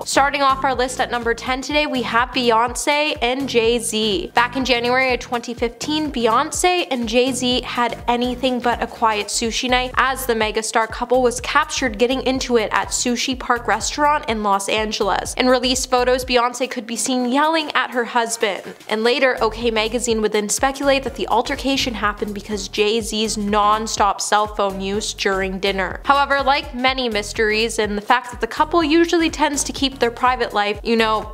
Starting off our list at number 10 today, we have Beyonce and Jay-Z. Back in January of 2015, Beyonce and Jay-Z had anything but a quiet sushi night as the megastar couple was captured getting into it at Sushi Park restaurant in Los Angeles. In released photos, Beyonce could be seen yelling at her husband. And later, OK Magazine would then speculate that the altercation happened because Jay-Z's non-stop cell phone use during dinner. However, like many mysteries and the fact that the couple usually tends to keep their private life,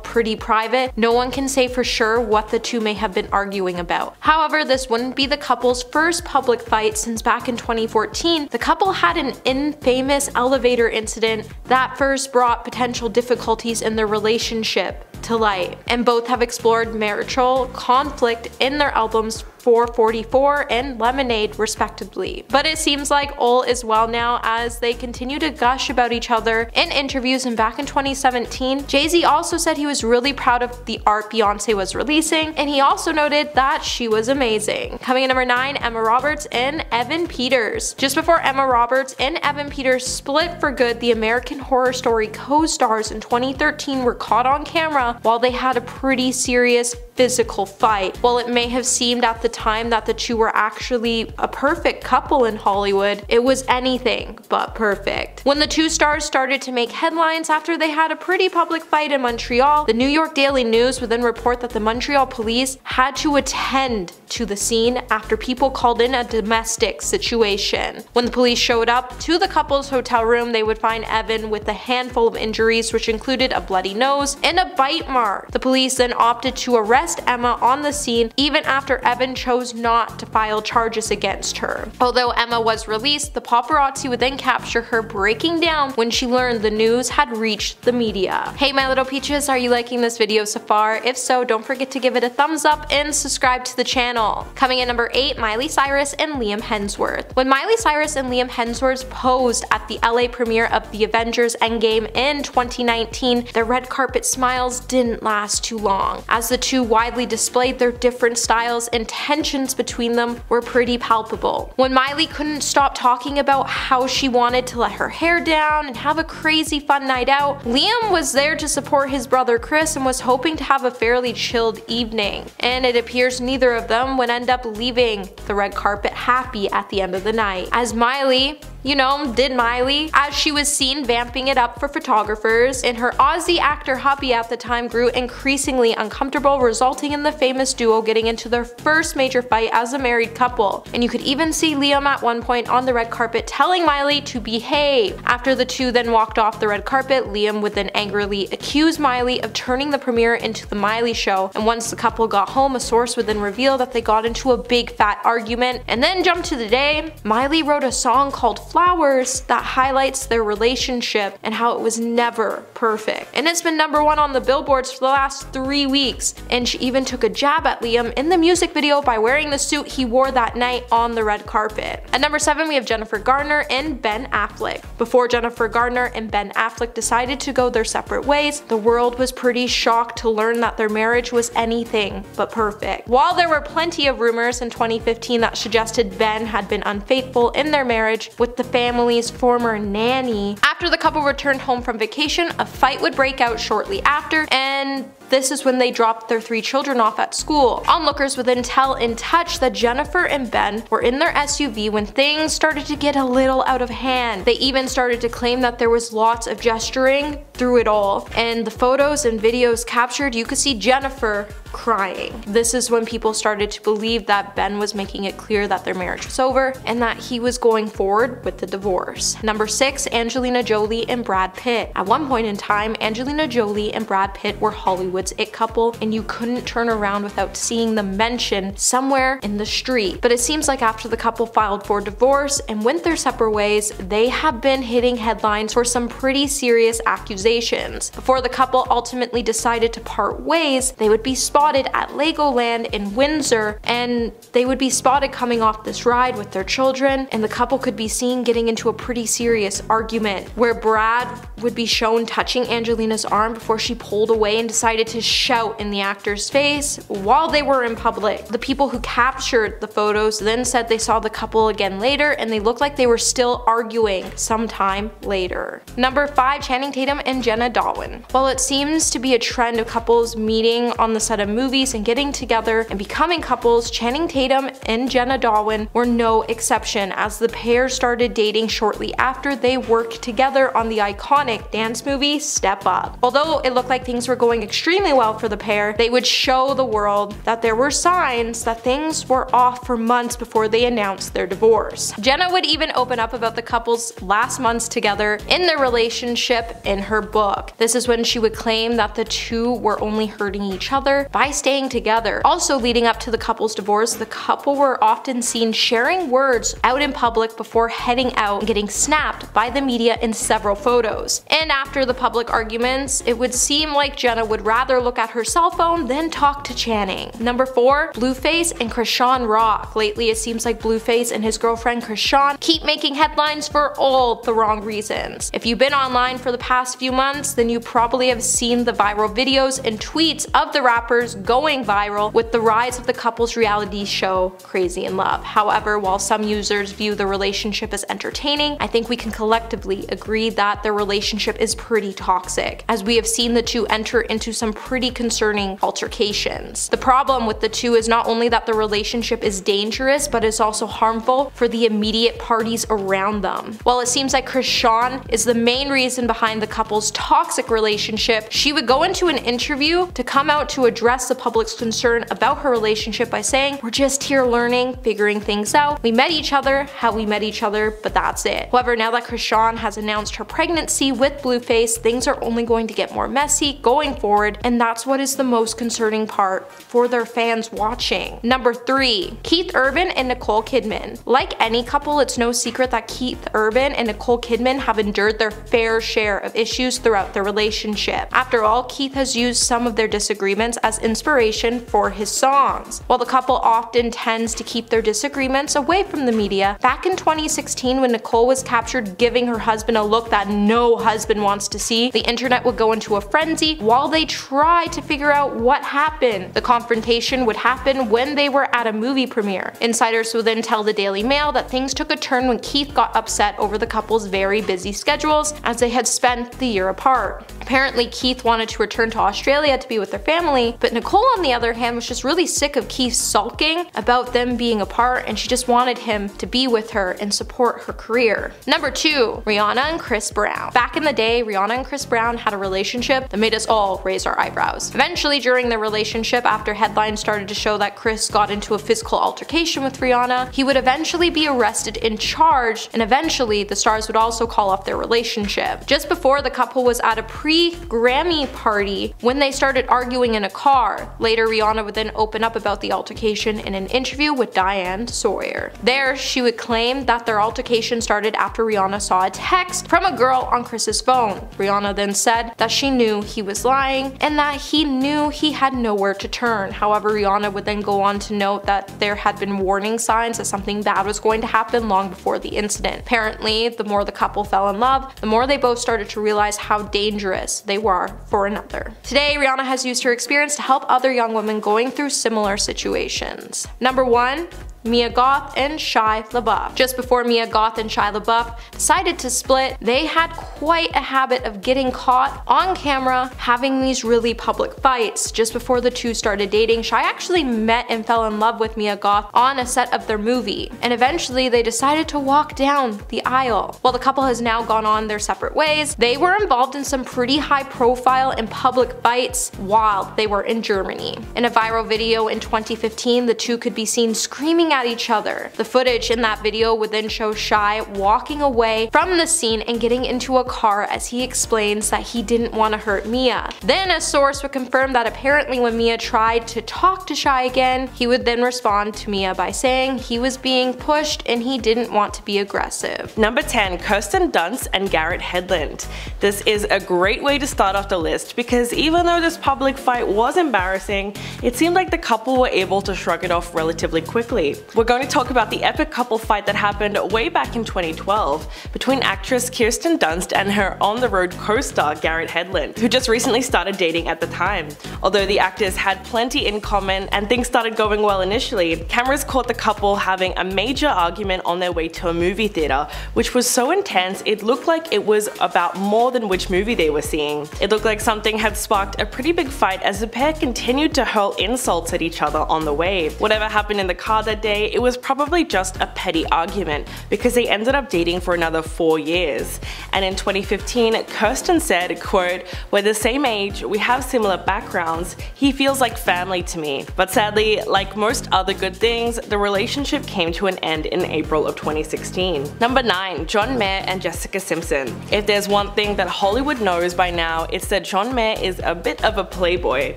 pretty private, no one can say for sure what the two may have been arguing about. However, this wouldn't be the couple's first public fight since back in 2014, the couple had an infamous elevator incident that first brought potential difficulties in their relationship to light, and both have explored marital conflict in their albums 444 and Lemonade respectively. But it seems like all is well now as they continue to gush about each other in interviews, and back in 2017, Jay-Z also said he was really proud of the art Beyonce was releasing, and he also noted that she was amazing. Coming in number 9, Emma Roberts and Evan Peters. Just before Emma Roberts and Evan Peters split for good, the American Horror Story co-stars in 2013 were caught on camera while they had a pretty serious physical fight. While it may have seemed at the time that the two were actually a perfect couple in Hollywood, it was anything but perfect. When the two stars started to make headlines after they had a pretty public fight in Montreal, the New York Daily News would then report that the Montreal police had to attend to the scene after people called in a domestic situation. When the police showed up to the couple's hotel room, they would find Evan with a handful of injuries, which included a bloody nose and a bite mark. The police then opted to arrest Emma on the scene even after Evan chose not to file charges against her. Although Emma was released, the paparazzi would then capture her breaking down when she learned the news had reached the media. Hey my little peaches, are you liking this video so far? If so, don't forget to give it a thumbs up and subscribe to the channel. Coming in number 8, Miley Cyrus and Liam Hemsworth. When Miley Cyrus and Liam Hemsworth posed at the LA premiere of the Avengers Endgame in 2019, their red carpet smiles didn't last too long, as the two widely displayed their different styles and tensions between them were pretty palpable. When Miley couldn't stop talking about how she wanted to let her hair down and have a crazy fun night out, Liam was there to support his brother Chris and was hoping to have a fairly chilled evening. And it appears neither of them would end up leaving the red carpet happy at the end of the night, as Miley did Miley, as she was seen vamping it up for photographers, and her Aussie actor hubby at the time grew increasingly uncomfortable, resulting in the famous duo getting into their first major fight as a married couple. And you could even see Liam at one point on the red carpet telling Miley to behave. After the two then walked off the red carpet, Liam would then angrily accuse Miley of turning the premiere into the Miley show, and once the couple got home, a source would then reveal that they got into a big fat argument. And then jump to the day, Miley wrote a song called Flowers that highlights their relationship and how it was never perfect. And it's been number 1 on the billboards for the last 3 weeks, and she even took a jab at Liam in the music video by wearing the suit he wore that night on the red carpet. At number 7, we have Jennifer Garner and Ben Affleck. Before Jennifer Garner and Ben Affleck decided to go their separate ways, the world was pretty shocked to learn that their marriage was anything but perfect. While there were plenty of rumors in 2015 that suggested Ben had been unfaithful in their marriage with the family's former nanny, after the couple returned home from vacation, a fight would break out shortly after, and this is when they dropped their 3 children off at school. Onlookers would then tell In Touch that Jennifer and Ben were in their SUV when things started to get a little out of hand. They even started to claim that there was lots of gesturing through it all, and the photos and videos captured, you could see Jennifer crying. This is when people started to believe that Ben was making it clear that their marriage was over and that he was going forward with the divorce. Number 6, Angelina Jolie and Brad Pitt. At one point in time, Angelina Jolie and Brad Pitt were Hollywood's it couple, and you couldn't turn around without seeing them mentioned somewhere in the street. But it seems like after the couple filed for divorce and went their separate ways, they have been hitting headlines for some pretty serious accusations. Before the couple ultimately decided to part ways, they would be spotted at Legoland in Windsor, and they would be spotted coming off this ride with their children, and the couple could be seen seen getting into a pretty serious argument, where Brad would be shown touching Angelina's arm before she pulled away and decided to shout in the actor's face while they were in public. The people who captured the photos then said they saw the couple again later and they looked like they were still arguing sometime later. Number 5, Channing Tatum and Jenna Darwin. While it seems to be a trend of couples meeting on the set of movies and getting together and becoming couples, Channing Tatum and Jenna Darwin were no exception, as the pair started dating shortly after they worked together on the iconic dance movie Step Up. Although it looked like things were going extremely well for the pair, they would show the world that there were signs that things were off for months before they announced their divorce. Jenna would even open up about the couple's last months together in their relationship in her book. This is when she would claim that the two were only hurting each other by staying together. Also leading up to the couple's divorce, the couple were often seen sharing words out in public before heading out and getting snapped by the media in several photos. And after the public arguments, it would seem like Jenna would rather look at her cell phone than talk to Channing. Number 4, Blueface and Krishan Rock. Lately it seems like Blueface and his girlfriend Krishan keep making headlines for all the wrong reasons. If you've been online for the past few months, then you probably have seen the viral videos and tweets of the rappers going viral with the rise of the couple's reality show Crazy in Love. However, while some users view the relationship as entertaining, I think we can collectively agree that their relationship is pretty toxic, as we have seen the two enter into some pretty concerning altercations. The problem with the two is not only that the relationship is dangerous, but it's also harmful for the immediate parties around them. While it seems like Krishan is the main reason behind the couple's toxic relationship, she would go into an interview to come out to address the public's concern about her relationship by saying, "We're just here learning, figuring things out. We met each other how we met each other, but that's it." However, now that Krishan has announced her pregnancy with Blueface, things are only going to get more messy going forward, and that's what is the most concerning part for their fans watching. Number 3, Keith Urban and Nicole Kidman. Like any couple, it's no secret that Keith Urban and Nicole Kidman have endured their fair share of issues throughout their relationship. After all, Keith has used some of their disagreements as inspiration for his songs. While the couple often tends to keep their disagreements away from the media, back in 2016 when Nicole was captured giving her husband a look that no husband wants to see, the internet would go into a frenzy while they tried to figure out what happened. The confrontation would happen when they were at a movie premiere. Insiders would then tell the Daily Mail that things took a turn when Keith got upset over the couple's very busy schedules as they had spent the year apart. Apparently Keith wanted to return to Australia to be with their family, but Nicole on the other hand was just really sick of Keith sulking about them being apart, and she just wanted him to be with her and support her career. Number 2, Rihanna and Chris Brown. Back in the day, Rihanna and Chris Brown had a relationship that made us all raise our eyebrows. Eventually during their relationship, after headlines started to show that Chris got into a physical altercation with Rihanna, he would eventually be arrested and charged, and eventually the stars would also call off their relationship. Just before, the couple was at a pre-Grammy party when they started arguing in a car. Later, Rihanna would then open up about the altercation in an interview with Diane Sawyer. There, she would claim that their altercation started after Rihanna saw a text from a girl on Chris's phone. Rihanna then said that she knew he was lying and that he knew he had nowhere to turn. However, Rihanna would then go on to note that there had been warning signs that something bad was going to happen long before the incident. Apparently, the more the couple fell in love, the more they both started to realize how dangerous they were for another. Today, Rihanna has used her experience to help other young women going through similar situations. Number 1, Mia Goth and Shia LaBeouf. Just before Mia Goth and Shia LaBeouf decided to split, they had quite a habit of getting caught on camera having these really public fights. Just before the two started dating, Shia actually met and fell in love with Mia Goth on a set of their movie, and eventually they decided to walk down the aisle. While the couple has now gone on their separate ways, they were involved in some pretty high profile and public fights while they were in Germany. In a viral video in 2015, the two could be seen screaming at each other. The footage in that video would then show Shia walking away from the scene and getting into a car as he explains that he didn't want to hurt Mia. Then a source would confirm that apparently when Mia tried to talk to Shia again, he would then respond to Mia by saying he was being pushed and he didn't want to be aggressive. Number 10, Kirsten Dunst and Garrett Hedlund. This is a great way to start off the list because even though this public fight was embarrassing, it seemed like the couple were able to shrug it off relatively quickly. We're going to talk about the epic couple fight that happened way back in 2012 between actress Kirsten Dunst and her on-the-road co-star Garrett Hedlund, who just recently started dating at the time. Although the actors had plenty in common and things started going well initially, cameras caught the couple having a major argument on their way to a movie theater, which was so intense it looked like it was about more than which movie they were seeing. It looked like something had sparked a pretty big fight as the pair continued to hurl insults at each other on the way. Whatever happened in the car that day, it was probably just a petty argument because they ended up dating for another 4 years. And in 2015, Kirsten said, quote, "We're the same age, we have similar backgrounds, he feels like family to me." But sadly, like most other good things, the relationship came to an end in April of 2016. Number 9. John Mayer and Jessica Simpson. If there's one thing that Hollywood knows by now, it's that John Mayer is a bit of a playboy.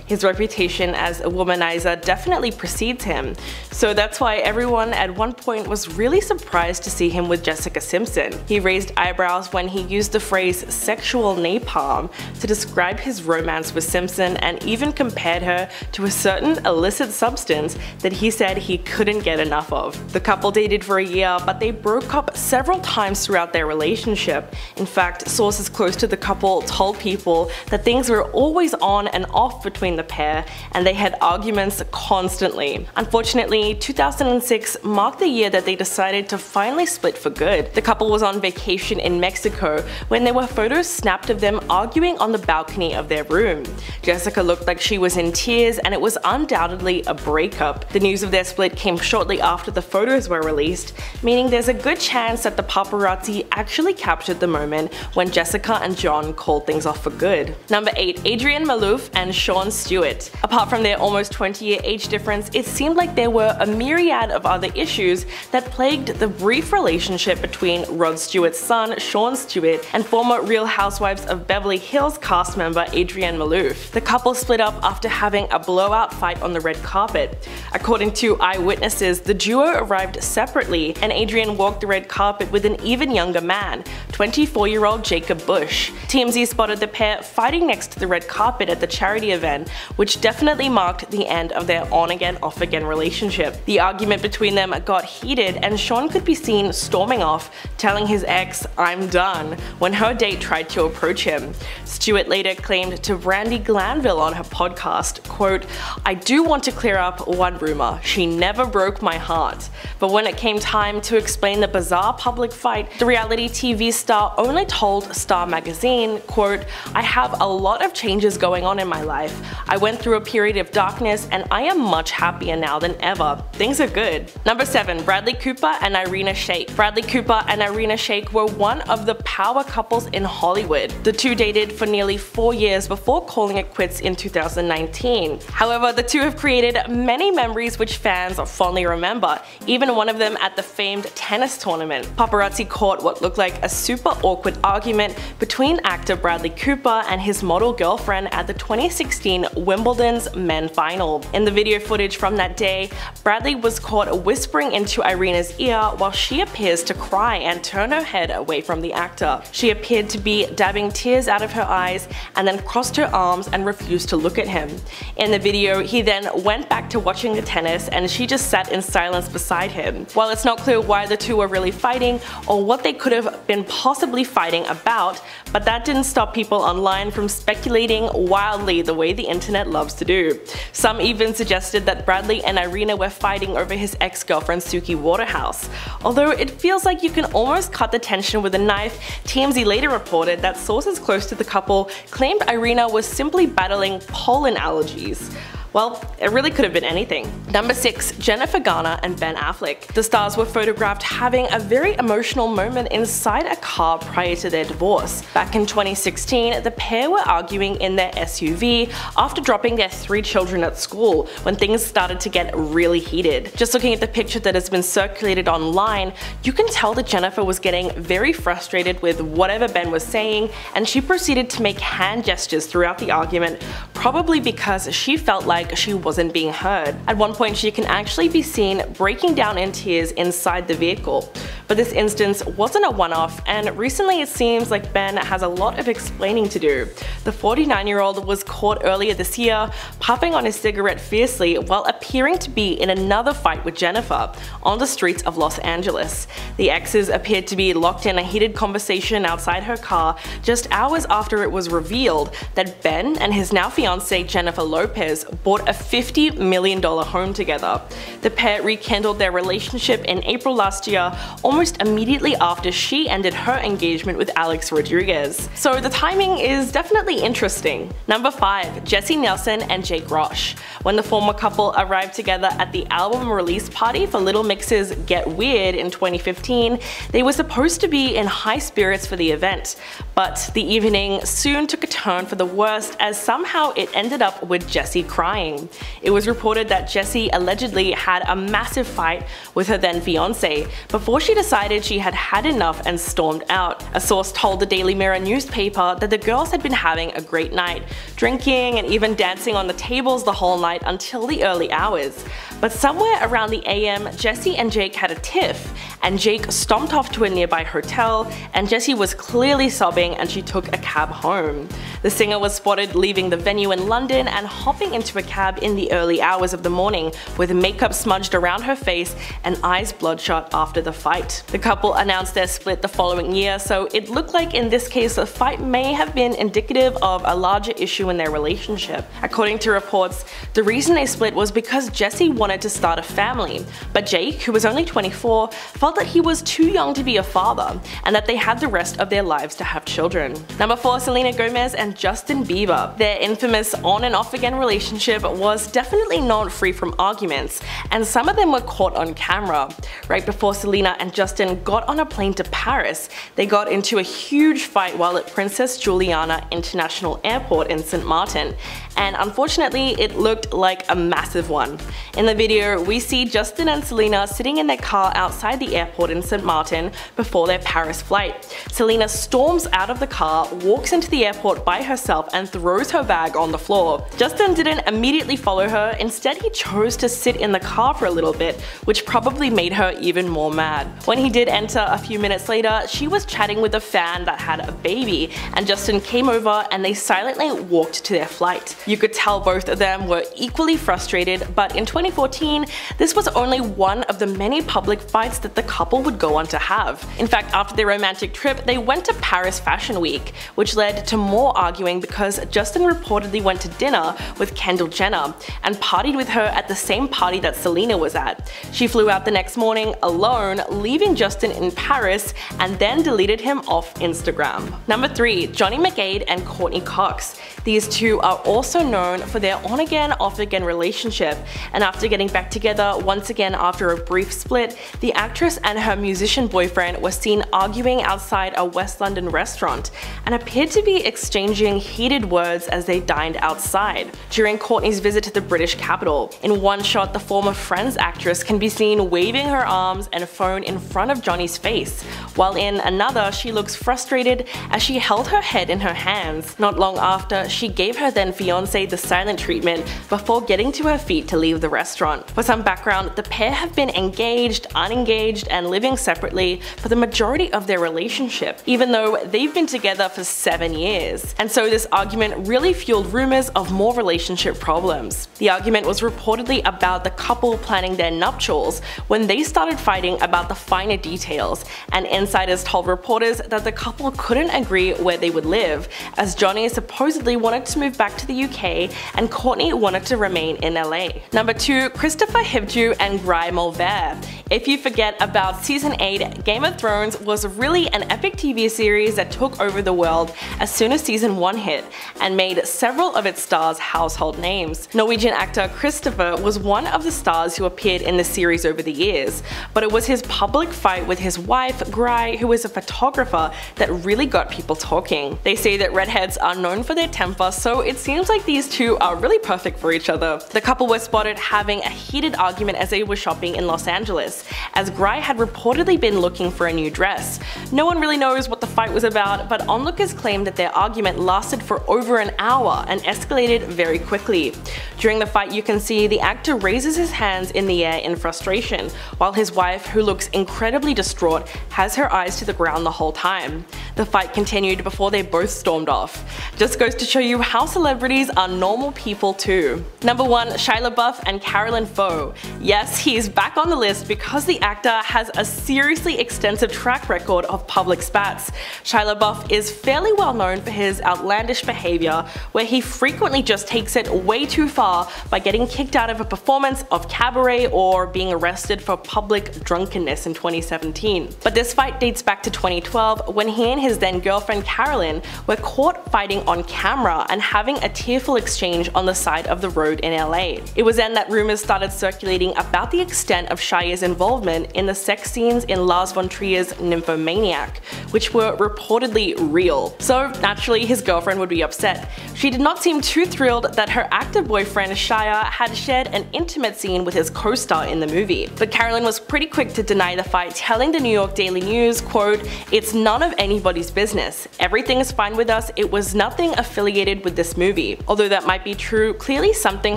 His reputation as a womanizer definitely precedes him, so that's why everyone at one point was really surprised to see him with Jessica Simpson. He raised eyebrows when he used the phrase sexual napalm to describe his romance with Simpson and even compared her to a certain illicit substance that he said he couldn't get enough of. The couple dated for a year, but they broke up several times throughout their relationship. In fact, sources close to the couple told people that things were always on and off between the pair and they had arguments constantly. Unfortunately, 2006 marked the year that they decided to finally split for good. The couple was on vacation in Mexico when there were photos snapped of them arguing on the balcony of their room. Jessica looked like she was in tears and it was undoubtedly a breakup. The news of their split came shortly after the photos were released, meaning there's a good chance that the paparazzi actually captured the moment when Jessica and John called things off for good. Number 8. Adrienne Maloof and Sean Stewart. Apart from their almost 20-year age difference, it seemed like there were a myriad of other issues that plagued the brief relationship between Rod Stewart's son, Sean Stewart, and former Real Housewives of Beverly Hills cast member Adrienne Maloof. The couple split up after having a blowout fight on the red carpet. According to eyewitnesses, the duo arrived separately and Adrienne walked the red carpet with an even younger man, 24-year-old Jacob Bush. TMZ spotted the pair fighting next to the red carpet at the charity event, which definitely marked the end of their on-again, off-again relationship. The argument between them got heated and Sean could be seen storming off, telling his ex, "I'm done," when her date tried to approach him. Stewart later claimed to Brandy Glanville on her podcast, quote, "I do want to clear up one rumor, she never broke my heart." But when it came time to explain the bizarre public fight, the reality TV star only told Star Magazine, quote, "I have a lot of changes going on in my life. I went through a period of darkness and I am much happier now than ever. Things are good." Number 7. Bradley Cooper and Irina Shayk. Bradley Cooper and Irina Shayk were one of the power couples in Hollywood. The two dated for nearly 4 years before calling it quits in 2019. However, the two have created many memories which fans fondly remember, even one of them at the famed tennis tournament. Paparazzi caught what looked like a super awkward argument between actor Bradley Cooper and his model girlfriend at the 2016 Wimbledon's men final. In the video footage from that day, Bradley was caught whispering into Irina's ear while she appears to cry and turn her head away from the actor. She appeared to be dabbing tears out of her eyes and then crossed her arms and refused to look at him. In the video, he then went back to watching the tennis and she just sat in silence beside him. While it's not clear why the two were really fighting or what they could have been possibly fighting about, but that didn't stop people online from speculating wildly the way the internet loves to do. Some even suggested that Bradley and Irina were fighting over his ex-girlfriend Suki Waterhouse. Although it feels like you can almost cut the tension with a knife, TMZ later reported that sources close to the couple claimed Irina was simply battling pollen allergies. Well, it really could have been anything. Number 6. Jennifer Garner and Ben Affleck. The stars were photographed having a very emotional moment inside a car prior to their divorce. Back in 2016, the pair were arguing in their SUV after dropping their 3 children at school when things started to get really heated. Just looking at the picture that has been circulated online, you can tell that Jennifer was getting very frustrated with whatever Ben was saying, and she proceeded to make hand gestures throughout the argument, probably because she felt like she wasn't being heard. At one point, she can actually be seen breaking down in tears inside the vehicle. But this instance wasn't a one-off, and recently it seems like Ben has a lot of explaining to do. The 49-year-old was caught earlier this year puffing on his cigarette fiercely while appearing to be in another fight with Jennifer on the streets of Los Angeles. The exes appeared to be locked in a heated conversation outside her car just hours after it was revealed that Ben and his now fiancée Jennifer Lopez bought a $50 million home together. The pair rekindled their relationship in April last year, almost immediately after she ended her engagement with Alex Rodriguez. So the timing is definitely interesting. Number 5. Jessie Nelson and Jake Roche. When the former couple arrived together at the album release party for Little Mix's Get Weird in 2015, they were supposed to be in high spirits for the event. But the evening soon took a turn for the worst, as somehow it ended up with Jessie crying. It was reported that Jessie allegedly had a massive fight with her then fiancé before she decided she had had enough and stormed out. A source told the Daily Mirror newspaper that the girls had been having a great night, drinking and even dancing on the tables the whole night until the early hours. But somewhere around the AM, Jessie and Jake had a tiff, and Jake stomped off to a nearby hotel, and Jessie was clearly sobbing and she took a cab home. The singer was spotted leaving the venue in London and hopping into a cab in the early hours of the morning with makeup smudged around her face and eyes bloodshot after the fight. The couple announced their split the following year, so it looked like in this case the fight may have been indicative of a larger issue in their relationship. According to reports, the reason they split was because Jessie wanted to start a family, but Jake, who was only 24, felt that he was too young to be a father and that they had the rest of their lives to have children. Number 4. Selena Gomez and Justin Bieber. Their infamous on and off again relationship was definitely not free from arguments, and some of them were caught on camera. Right before Selena and Justin got on a plane to Paris, they got into a huge fight while at Princess Juliana International Airport in St. Martin, and unfortunately it looked like a massive one. In the video, we see Justin and Selena sitting in their car outside the airport in St. Martin before their Paris flight. Selena storms out of the car, walks into the airport by herself and throws her bag on the floor. Justin didn't immediately follow her, instead he chose to sit in the car for a little bit, which probably made her even more mad. When he did enter a few minutes later, she was chatting with a fan that had a baby, and Justin came over and they silently walked to their flight. You could tell both of them were equally frustrated, but in 2014, this was only one of the many public fights that the couple would go on to have. In fact, after their romantic trip, they went to Paris Fashion Week, which led to more arguing because Justin reportedly went to dinner with Kendall Jenner and partied with her at the same party that Selena was at. She flew out the next morning alone, leaving Justin in Paris, and then deleted him off Instagram. Number 3. Johnny McGade and Courtney Cox. These two are also known for their on-again, off-again relationship, and after getting back together once again after a brief split, the actress and her musician boyfriend were seen arguing outside a West London restaurant and appeared to be exchanging heated words as they dined outside during Courtney's visit to the British capital. In one shot, the former Friends actress can be seen waving her arms and phone in front of Johnny's face, while in another she looks frustrated as she held her head in her hands. Not long after, she gave her then fiancé the silent treatment before getting to her feet to leave the restaurant. For some background, the pair have been engaged, unengaged, and living separately for the majority of their relationship, even though they've been together for 7 years. And so this argument really fueled rumors of more relationship problems. The argument was reportedly about the couple planning their nuptials when they started fighting about the finer details, and insiders told reporters that the couple couldn't agree where they would live, as Johnny supposedly wanted to move back to the UK and Courtney wanted to remain in LA. Number 2. Christopher Hivju and Guy Mulvert. If you forget about Season 8, Game of Thrones was really an epic TV series that took over the world as soon as Season 1 hit, and made several of its stars household names. Norwegian actor Christopher was one of the stars who appeared in the series over the years, but it was his public fight with his wife, Gry, who is a photographer, that really got people talking. They say that redheads are known for their temper, so it seems like these two are really perfect for each other. The couple were spotted having having a heated argument as they were shopping in Los Angeles, as Gry had reportedly been looking for a new dress. No one really knows what the fight was about, but onlookers claimed that their argument lasted for over an hour and escalated very quickly. During the fight, you can see the actor raises his hands in the air in frustration, while his wife, who looks incredibly distraught, has her eyes to the ground the whole time. The fight continued before they both stormed off. Just goes to show you how celebrities are normal people too. Number 1. Shia LaBeouf and Carolyn Foe. Yes, he is back on the list because the actor has a seriously extensive track record of public spats. Shia LaBeouf is fairly well known for his outlandish behavior, where he frequently just takes it way too far by getting kicked out of a performance of Cabaret or being arrested for public drunkenness in 2017. But this fight dates back to 2012 when he and his then girlfriend Carolyn were caught fighting on camera and having a tearful exchange on the side of the road in LA. It was then that rumors started circulating about the extent of Shia's involvement in the sex scenes in Lars von Trier's Nymphomaniac, which were reportedly real. So naturally his girlfriend would be upset. She did not seem too thrilled that her actor boyfriend Shia had shared an intimate scene with his co-star in the movie. But Carolyn was pretty quick to deny the fight, telling the New York Daily News, quote, "It's none of anybody's business. Everything is fine with us. It was nothing affiliated with this movie." Although that might be true, clearly something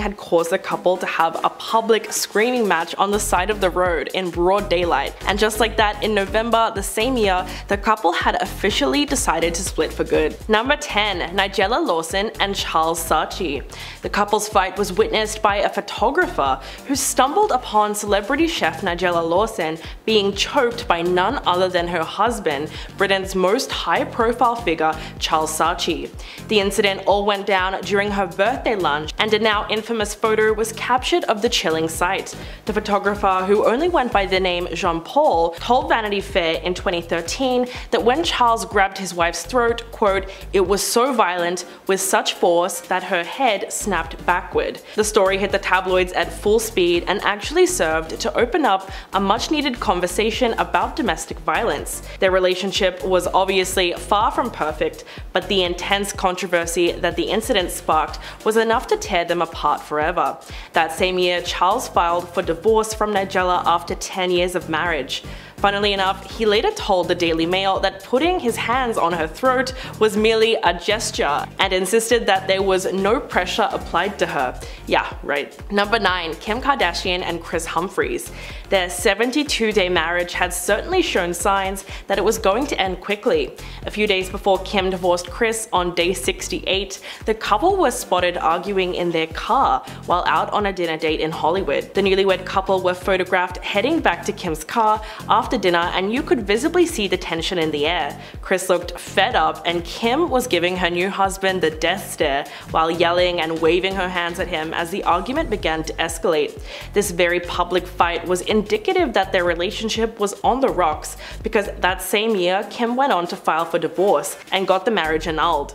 had caused the couple to have a public screaming match on the side of the road in broad daylight. And just like that, in November the same year, the couple had officially decided to split for good. Number 10. Nigella Lawson and Charles Saatchi. The couple's fight was witnessed by a photographer who stumbled upon celebrity chef Nigella Lawson being choked by none other than her husband, Britain's most high-profile figure, Charles Saatchi. The incident all went down during her birthday lunch, and a now infamous photo was captured of the chilling sight. The photographer, who only went by the name Jean-Paul, told Vanity Fair in 2013 that when Charles grabbed his wife's throat, quote, "It was so violent, with such force that her head snapped backward." The story hit the tabloids at full speed and actually served to open up a much-needed conversation about domestic violence. Their relationship was obviously far from perfect, but the intense controversy that the incident sparked was enough to tear them apart forever. That same year, Charles filed for divorce from Nigella after 10 years of marriage. Funnily enough, he later told the Daily Mail that putting his hands on her throat was merely a gesture, and insisted that there was no pressure applied to her. Yeah, right. Number 9. Kim Kardashian and Kris Humphries. Their 72-day marriage had certainly shown signs that it was going to end quickly. A few days before Kim divorced Kris on day 68, the couple was spotted arguing in their car while out on a dinner date in Hollywood. The newlywed couple were photographed heading back to Kim's car after dinner, and you could visibly see the tension in the air. Kris looked fed up, and Kim was giving her new husband the death stare while yelling and waving her hands at him as the argument began to escalate. This very public fight was indicative that their relationship was on the rocks, because that same year Kim went on to file for divorce and got the marriage annulled.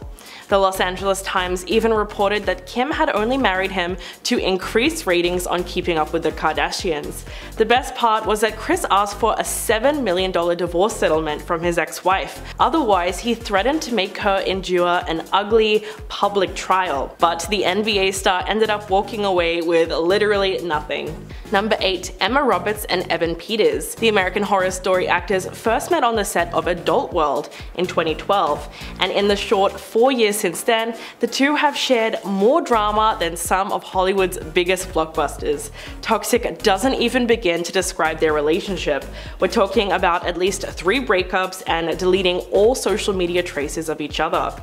The Los Angeles Times even reported that Kim had only married him to increase ratings on Keeping Up with the Kardashians. The best part was that Kris asked for a $7 million divorce settlement from his ex-wife. Otherwise, he threatened to make her endure an ugly public trial. But the NBA star ended up walking away with literally nothing. Number 8. Emma Roberts and Evan Peters. The American Horror Story actors first met on the set of Adult World in 2012, and in the short 4 years since then, the two have shared more drama than some of Hollywood's biggest blockbusters. Toxic doesn't even begin to describe their relationship. We're talking about at least 3 breakups and deleting all social media traces of each other.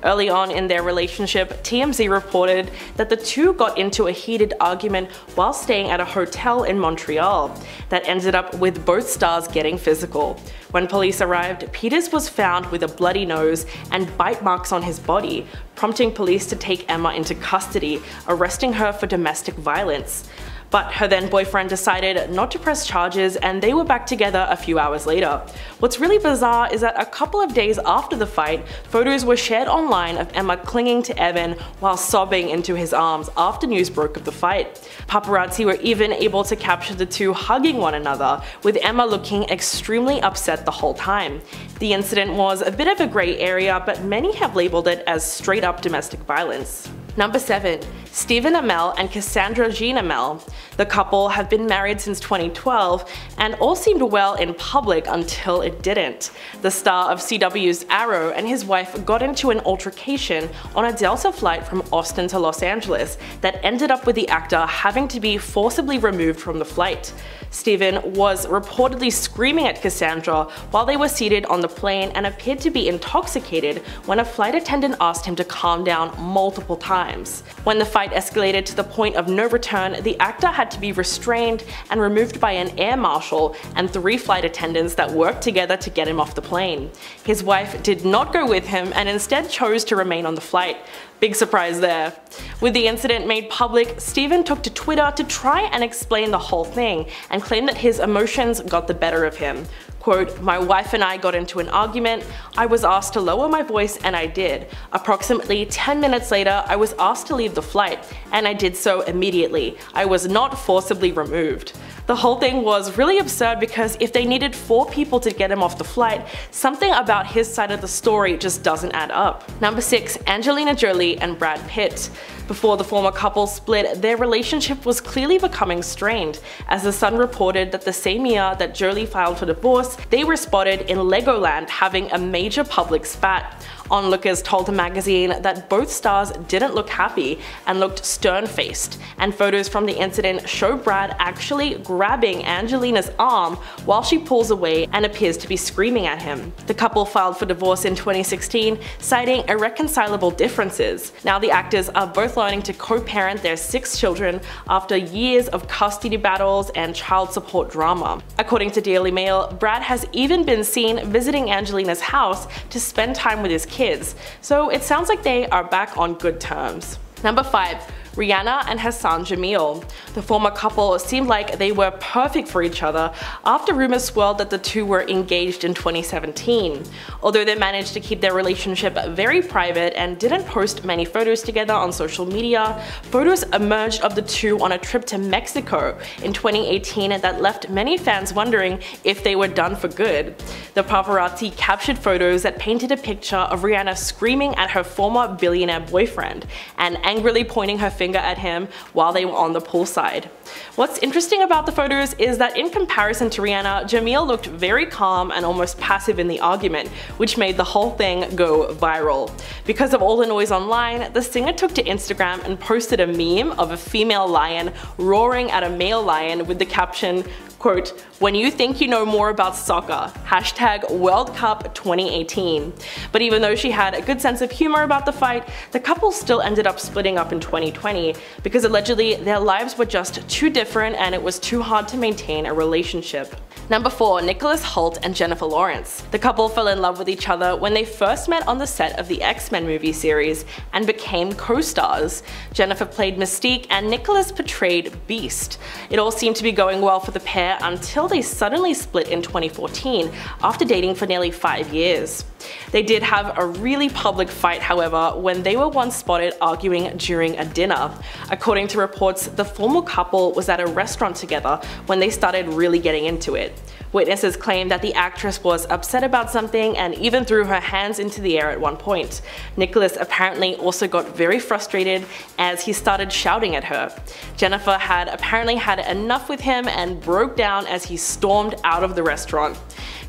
Early on in their relationship, TMZ reported that the two got into a heated argument while staying at a hotel in Montreal that ended up with both stars getting physical. When police arrived, Peters was found with a bloody nose and bite marks on his body, prompting police to take Emma into custody, arresting her for domestic violence. But her then boyfriend decided not to press charges, and they were back together a few hours later. What's really bizarre is that a couple of days after the fight, photos were shared online of Emma clinging to Evan while sobbing into his arms after news broke of the fight. Paparazzi were even able to capture the two hugging one another, with Emma looking extremely upset the whole time. The incident was a bit of a grey area, but many have labeled it as straight up domestic violence. Number 7. Stephen Amell and Cassandra Jean Amell. The couple have been married since 2012 and all seemed well in public until it didn't. The star of CW's Arrow and his wife got into an altercation on a Delta flight from Austin to Los Angeles that ended up with the actor having to be forcibly removed from the flight. Stephen was reportedly screaming at Cassandra while they were seated on the plane and appeared to be intoxicated when a flight attendant asked him to calm down multiple times. When the fight escalated to the point of no return, the actor had to be restrained and removed by an air marshal and 3 flight attendants that worked together to get him off the plane. His wife did not go with him and instead chose to remain on the flight. Big surprise there. With the incident made public, Stephen took to Twitter to try and explain the whole thing and claimed that his emotions got the better of him. Quote, "My wife and I got into an argument. I was asked to lower my voice and I did. Approximately 10 minutes later, I was asked to leave the flight, and I did so immediately. I was not forcibly removed." The whole thing was really absurd because if they needed 4 people to get him off the flight, something about his side of the story just doesn't add up. Number 6. Angelina Jolie and Brad Pitt. Before the former couple split, their relationship was clearly becoming strained, as The Sun reported that the same year that Jolie filed for divorce, they were spotted in Legoland having a major public spat. Onlookers told the magazine that both stars didn't look happy and looked stern-faced, and photos from the incident show Brad actually grabbing Angelina's arm while she pulls away and appears to be screaming at him. The couple filed for divorce in 2016, citing irreconcilable differences. Now the actors are both learning to co-parent their 6 children after years of custody battles and child support drama. According to Daily Mail, Brad has even been seen visiting Angelina's house to spend time with his kids, so it sounds like they are back on good terms. Number 5. Rihanna and Hassan Jameel. The former couple seemed like they were perfect for each other after rumors swirled that the two were engaged in 2017. Although they managed to keep their relationship very private and didn't post many photos together on social media, photos emerged of the two on a trip to Mexico in 2018 that left many fans wondering if they were done for good. The paparazzi captured photos that painted a picture of Rihanna screaming at her former billionaire boyfriend and angrily pointing her finger at him while they were on the poolside. What's interesting about the photos is that in comparison to Rihanna, Jameel looked very calm and almost passive in the argument, which made the whole thing go viral. Because of all the noise online, the singer took to Instagram and posted a meme of a female lion roaring at a male lion with the caption, quote, "When you think you know more about soccer, hashtag World Cup 2018. But even though she had a good sense of humor about the fight, the couple still ended up splitting up in 2020 because allegedly their lives were just too different and it was too hard to maintain a relationship. Number 4. Nicholas Hoult and Jennifer Lawrence. The couple fell in love with each other when they first met on the set of the X-Men movie series and became co-stars. Jennifer played Mystique and Nicholas portrayed Beast. It all seemed to be going well for the pair until they suddenly split in 2014 after dating for nearly 5 years. They did have a really public fight, however, when they were once spotted arguing during a dinner. According to reports, the former couple was at a restaurant together when they started really getting into it. Witnesses claim that the actress was upset about something and even threw her hands into the air at one point. Nicholas apparently also got very frustrated as he started shouting at her. Jennifer had apparently had enough with him and broke down as he stormed out of the restaurant.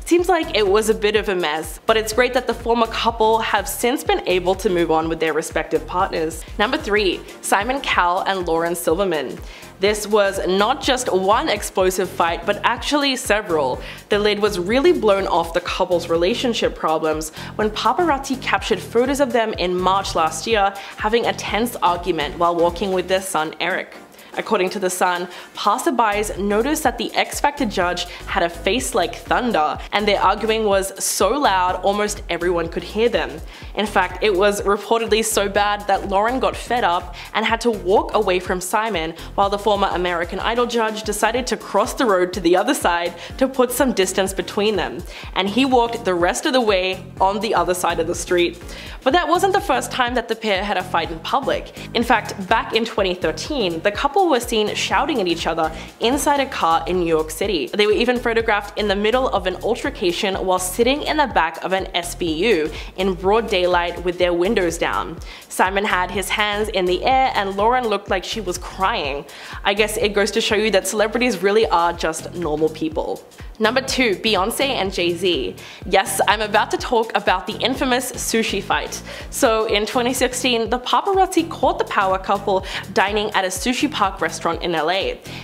Seems like it was a bit of a mess, but it's great that the former couple have since been able to move on with their respective partners. Number 3. Simon Cowell and Lauren Silverman. This was not just one explosive fight, but actually several. The lid was really blown off the couple's relationship problems when paparazzi captured photos of them in March last year having a tense argument while walking with their son Eric. According to The Sun, passerbys noticed that the X Factor judge had a face like thunder, and their arguing was so loud almost everyone could hear them. In fact, it was reportedly so bad that Lauren got fed up and had to walk away from Simon, while the former American Idol judge decided to cross the road to the other side to put some distance between them, and he walked the rest of the way on the other side of the street. But that wasn't the first time that the pair had a fight in public. In fact, back in 2013, the couple were seen shouting at each other inside a car in New York City. They were even photographed in the middle of an altercation while sitting in the back of an SBU in broad daylight daylight with their windows down. Simon had his hands in the air and Lauren looked like she was crying. I guess it goes to show you that celebrities really are just normal people. Number 2, Beyonce and Jay-Z. Yes, I'm about to talk about the infamous sushi fight. So in 2016, the paparazzi caught the power couple dining at a sushi park restaurant in LA.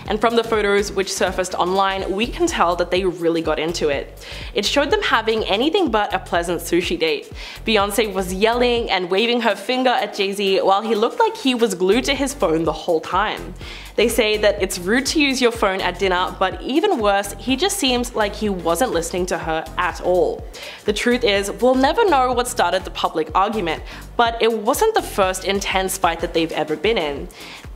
And from the photos which surfaced online, we can tell that they really got into it. It showed them having anything but a pleasant sushi date. Beyonce was yelling and waving her finger at Jay-Z while he looked like he was glued to his phone the whole time. They say that it's rude to use your phone at dinner, but even worse, he just seems like he wasn't listening to her at all. The truth is, we'll never know what started the public argument, but it wasn't the first intense fight that they've ever been in.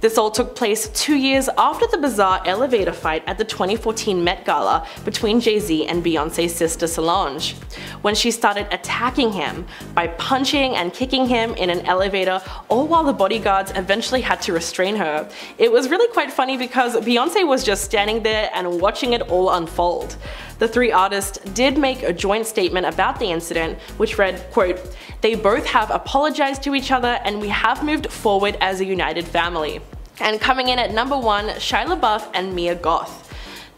This all took place 2 years after the bizarre elevator fight at the 2014 Met Gala between Jay-Z and Beyonce's sister Solange, when she started attacking him by punching and kicking him in an elevator, all while the bodyguards eventually had to restrain her. It was really quite funny because Beyonce was just standing there and watching it all unfold. The three artists did make a joint statement about the incident, which read, quote, "They both have apologized to each other and we have moved forward as a united family." And coming in at number 1, Shia LaBeouf and Mia Goth.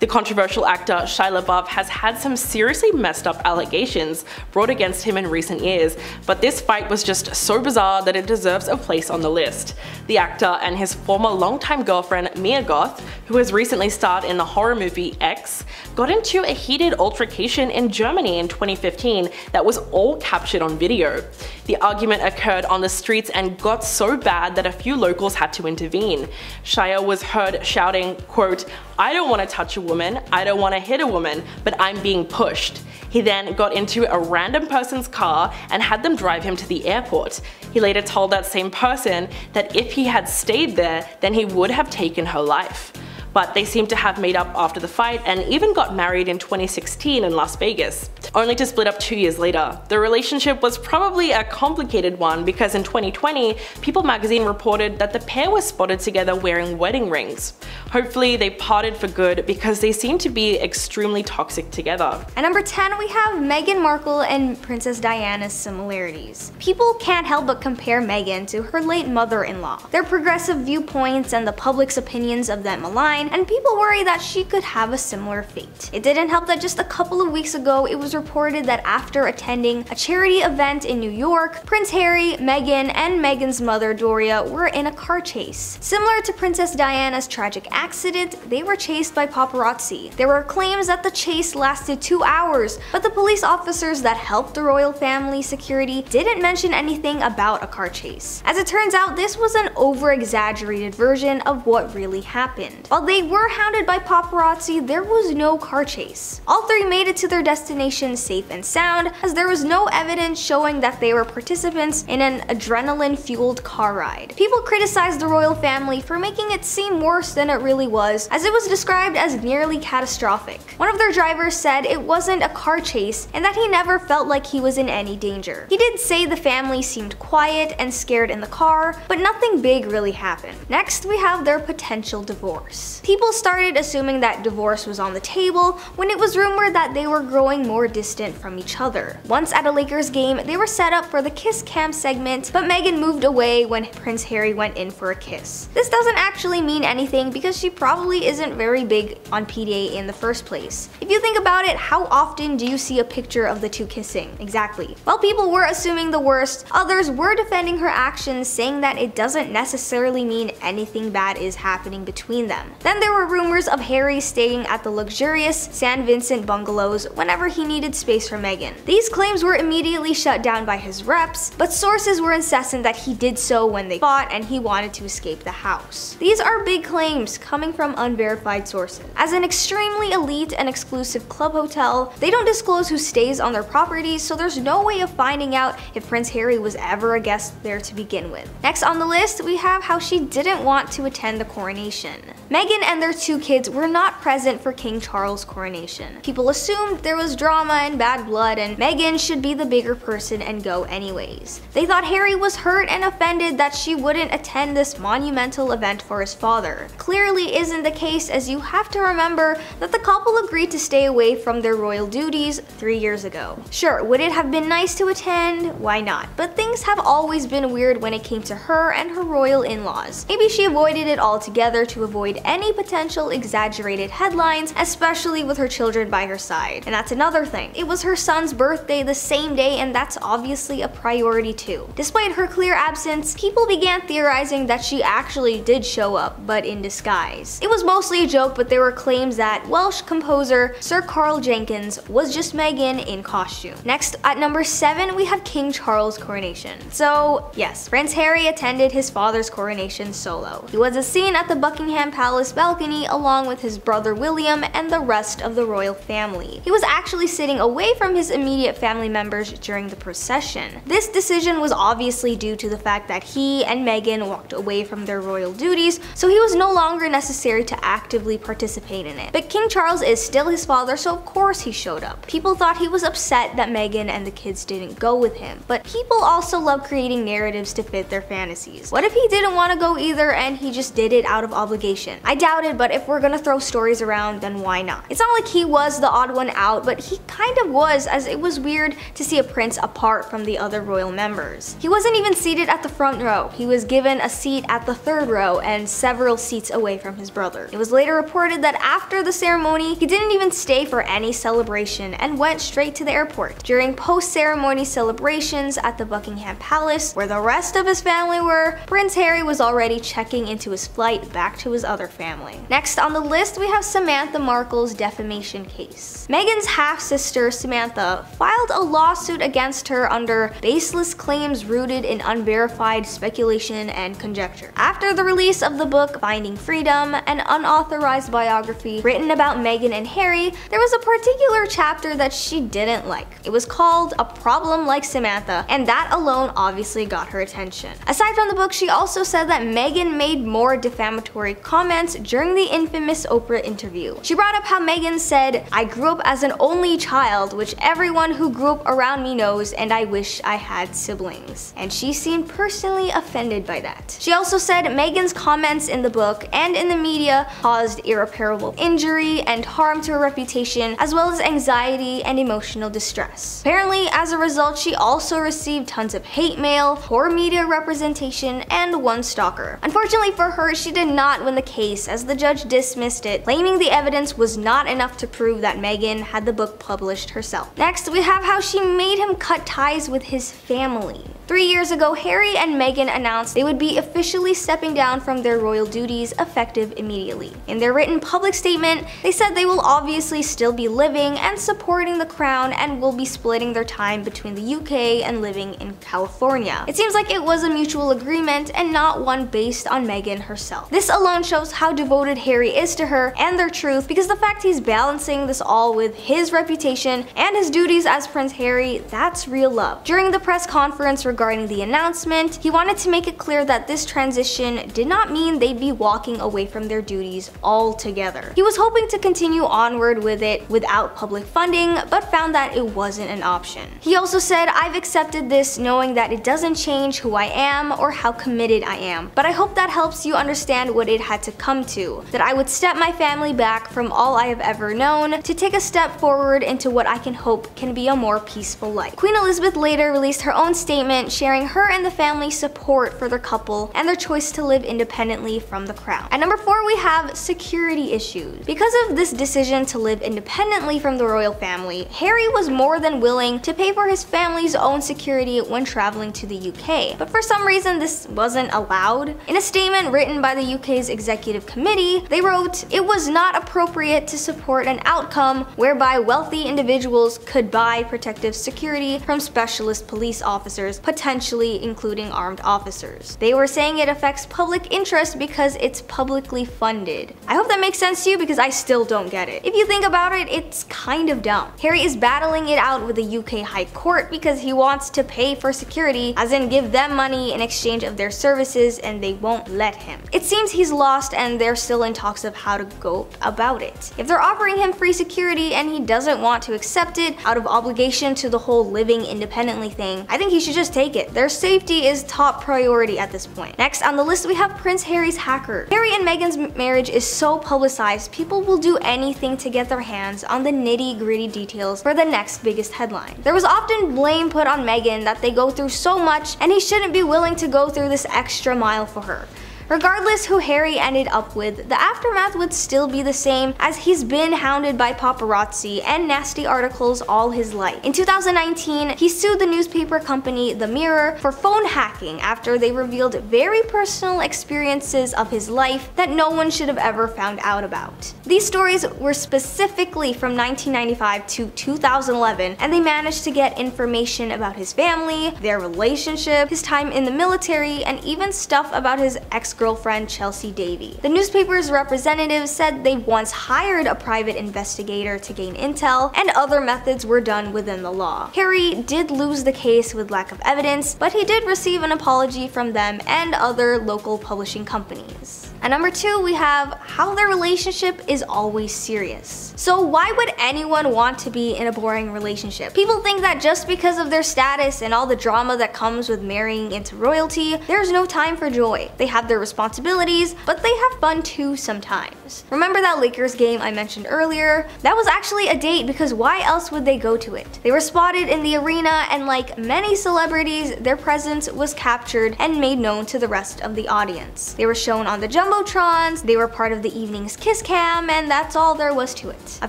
The controversial actor Shia LaBeouf has had some seriously messed up allegations brought against him in recent years, but this fight was just so bizarre that it deserves a place on the list. The actor and his former longtime girlfriend Mia Goth, who has recently starred in the horror movie X, got into a heated altercation in Germany in 2015 that was all captured on video. The argument occurred on the streets and got so bad that a few locals had to intervene. Shia was heard shouting, quote, "I don't want to touch a woman, I don't want to hit a woman, but I'm being pushed." He then got into a random person's car and had them drive him to the airport. He later told that same person that if he had stayed there, then he would have taken her life. But they seem to have made up after the fight and even got married in 2016 in Las Vegas, only to split up 2 years later. The relationship was probably a complicated one because in 2020, People magazine reported that the pair was spotted together wearing wedding rings. Hopefully they parted for good because they seem to be extremely toxic together. At number 10, we have Meghan Markle and Princess Diana's similarities. People can't help but compare Meghan to her late mother-in-law. Their progressive viewpoints and the public's opinions of them align, and people worry that she could have a similar fate. It didn't help that just a couple of weeks ago, it was reported that after attending a charity event in New York, Prince Harry, Meghan, and Meghan's mother Doria were in a car chase. Similar to Princess Diana's tragic accident, they were chased by paparazzi. There were claims that the chase lasted 2 hours, but the police officers that helped the royal family security didn't mention anything about a car chase. As it turns out, this was an over-exaggerated version of what really happened. While they were hounded by paparazzi, there was no car chase. All three made it to their destination safe and sound, as there was no evidence showing that they were participants in an adrenaline-fueled car ride. People criticized the royal family for making it seem worse than it really was, as it was described as nearly catastrophic. One of their drivers said it wasn't a car chase and that he never felt like he was in any danger. He did say the family seemed quiet and scared in the car, but nothing big really happened. Next, we have their potential divorce. People started assuming that divorce was on the table when it was rumored that they were growing more distant from each other. Once at a Lakers game, they were set up for the kiss cam segment, but Meghan moved away when Prince Harry went in for a kiss. This doesn't actually mean anything because she probably isn't very big on PDA in the first place. If you think about it, how often do you see a picture of the two kissing? Exactly. While people were assuming the worst, others were defending her actions, saying that it doesn't necessarily mean anything bad is happening between them. Then there were rumors of Harry staying at the luxurious San Vincent bungalows whenever he needed space for Meghan. These claims were immediately shut down by his reps, but sources were incessant that he did so when they fought and he wanted to escape the house. These are big claims coming from unverified sources. As an extremely elite and exclusive club hotel, they don't disclose who stays on their properties, so there's no way of finding out if Prince Harry was ever a guest there to begin with. Next on the list, we have how she didn't want to attend the coronation. Meghan Meghan and their 2 kids were not present for King Charles' coronation. People assumed there was drama and bad blood and Meghan should be the bigger person and go anyways. They thought Harry was hurt and offended that she wouldn't attend this monumental event for his father. Clearly isn't the case, as you have to remember that the couple agreed to stay away from their royal duties 3 years ago. Sure, would it have been nice to attend? Why not? But things have always been weird when it came to her and her royal in-laws. Maybe she avoided it altogether to avoid any potential exaggerated headlines, especially with her children by her side. And that's another thing. It was her son's birthday the same day, and that's obviously a priority too. Despite her clear absence, people began theorizing that she actually did show up, but in disguise. It was mostly a joke, but there were claims that Welsh composer Sir Carl Jenkins was just Meghan in costume. Next, at number 7, we have King Charles' coronation. So yes, Prince Harry attended his father's coronation solo. He was seen at the Buckingham Palace balcony along with his brother William and the rest of the royal family. He was actually sitting away from his immediate family members during the procession. This decision was obviously due to the fact that he and Meghan walked away from their royal duties, so he was no longer necessary to actively participate in it. But King Charles is still his father, so of course he showed up. People thought he was upset that Meghan and the kids didn't go with him, but people also love creating narratives to fit their fantasies. What if he didn't want to go either and he just did it out of obligation? I doubt it, but if we're gonna throw stories around, then why not? It's not like he was the odd one out, but he kind of was, as it was weird to see a prince apart from the other royal members. He wasn't even seated at the front row. He was given a seat at the 3rd row and several seats away from his brother. It was later reported that after the ceremony, he didn't even stay for any celebration and went straight to the airport. During post-ceremony celebrations at the Buckingham Palace, where the rest of his family were, Prince Harry was already checking into his flight back to his other family. Next on the list, we have Samantha Markle's defamation case. Meghan's half-sister, Samantha, filed a lawsuit against her under baseless claims rooted in unverified speculation and conjecture. After the release of the book Finding Freedom, an unauthorized biography written about Meghan and Harry, there was a particular chapter that she didn't like. It was called A Problem Like Samantha, and that alone obviously got her attention. Aside from the book, she also said that Meghan made more defamatory comments during the infamous Oprah interview. She brought up how Meghan said, "I grew up as an only child, which everyone who grew up around me knows, and I wish I had siblings." And she seemed personally offended by that. She also said Meghan's comments in the book and in the media caused irreparable injury and harm to her reputation, as well as anxiety and emotional distress. Apparently, as a result, she also received tons of hate mail, poor media representation, and one stalker. Unfortunately for her, she did not win the case, as the judge dismissed it, claiming the evidence was not enough to prove that Meghan had the book published herself. Next, we have how she made him cut ties with his family. 3 years ago, Harry and Meghan announced they would be officially stepping down from their royal duties effective immediately. In their written public statement, they said they will obviously still be living and supporting the crown and will be splitting their time between the UK and living in California. It seems like it was a mutual agreement and not one based on Meghan herself. This alone shows how devoted Harry is to her and their truth, because the fact he's balancing this all with his reputation and his duties as Prince Harry, that's real love. During the press conference regarding the announcement, he wanted to make it clear that this transition did not mean they'd be walking away from their duties altogether. He was hoping to continue onward with it without public funding, but found that it wasn't an option. He also said, "I've accepted this knowing that it doesn't change who I am or how committed I am, but I hope that helps you understand what it had to come to, that I would step my family back from all I have ever known to take a step forward into what I can hope can be a more peaceful life." Queen Elizabeth later released her own statement sharing her and the family's support for their couple and their choice to live independently from the crown. At number 4, we have security issues. Because of this decision to live independently from the royal family, Harry was more than willing to pay for his family's own security when traveling to the UK. But for some reason, this wasn't allowed. In a statement written by the UK's executive committee, they wrote, "It was not appropriate to support an outcome whereby wealthy individuals could buy protective security from specialist police officers, potentially including armed officers. They were saying it affects public interest because it's publicly funded. I hope that makes sense to you because I still don't get it. If you think about it, it's kind of dumb. Harry is battling it out with the UK High Court because he wants to pay for security, as in give them money in exchange of their services, and they won't let him. It seems he's lost and they're still in talks of how to go about it. If they're offering him free security and he doesn't want to accept it out of obligation to the whole living independently thing, I think he should just take it. Their safety is top priority at this point. Next on the list we have Prince Harry's hacker. Harry and Meghan's marriage is so publicized, people will do anything to get their hands on the nitty-gritty details for the next biggest headline. There was often blame put on Meghan that they go through so much and he shouldn't be willing to go through this extra mile for her. Regardless who Harry ended up with, the aftermath would still be the same, as he's been hounded by paparazzi and nasty articles all his life. In 2019, he sued the newspaper company The Mirror for phone hacking after they revealed very personal experiences of his life that no one should have ever found out about. These stories were specifically from 1995 to 2011, and they managed to get information about his family, their relationship, his time in the military, and even stuff about his ex-girlfriend Chelsea Davy. The newspaper's representatives said they once hired a private investigator to gain intel, and other methods were done within the law. Harry did lose the case with lack of evidence, but he did receive an apology from them and other local publishing companies. At number 2, we have how their relationship is always serious. So why would anyone want to be in a boring relationship? People think that just because of their status and all the drama that comes with marrying into royalty, there's no time for joy. They have their responsibilities, but they have fun too sometimes. Remember that Lakers game I mentioned earlier? That was actually a date because why else would they go to it? They were spotted in the arena, and like many celebrities, their presence was captured and made known to the rest of the audience. They were shown on the Jumbotrons, they were part of the evening's kiss cam, and that's all there was to it. A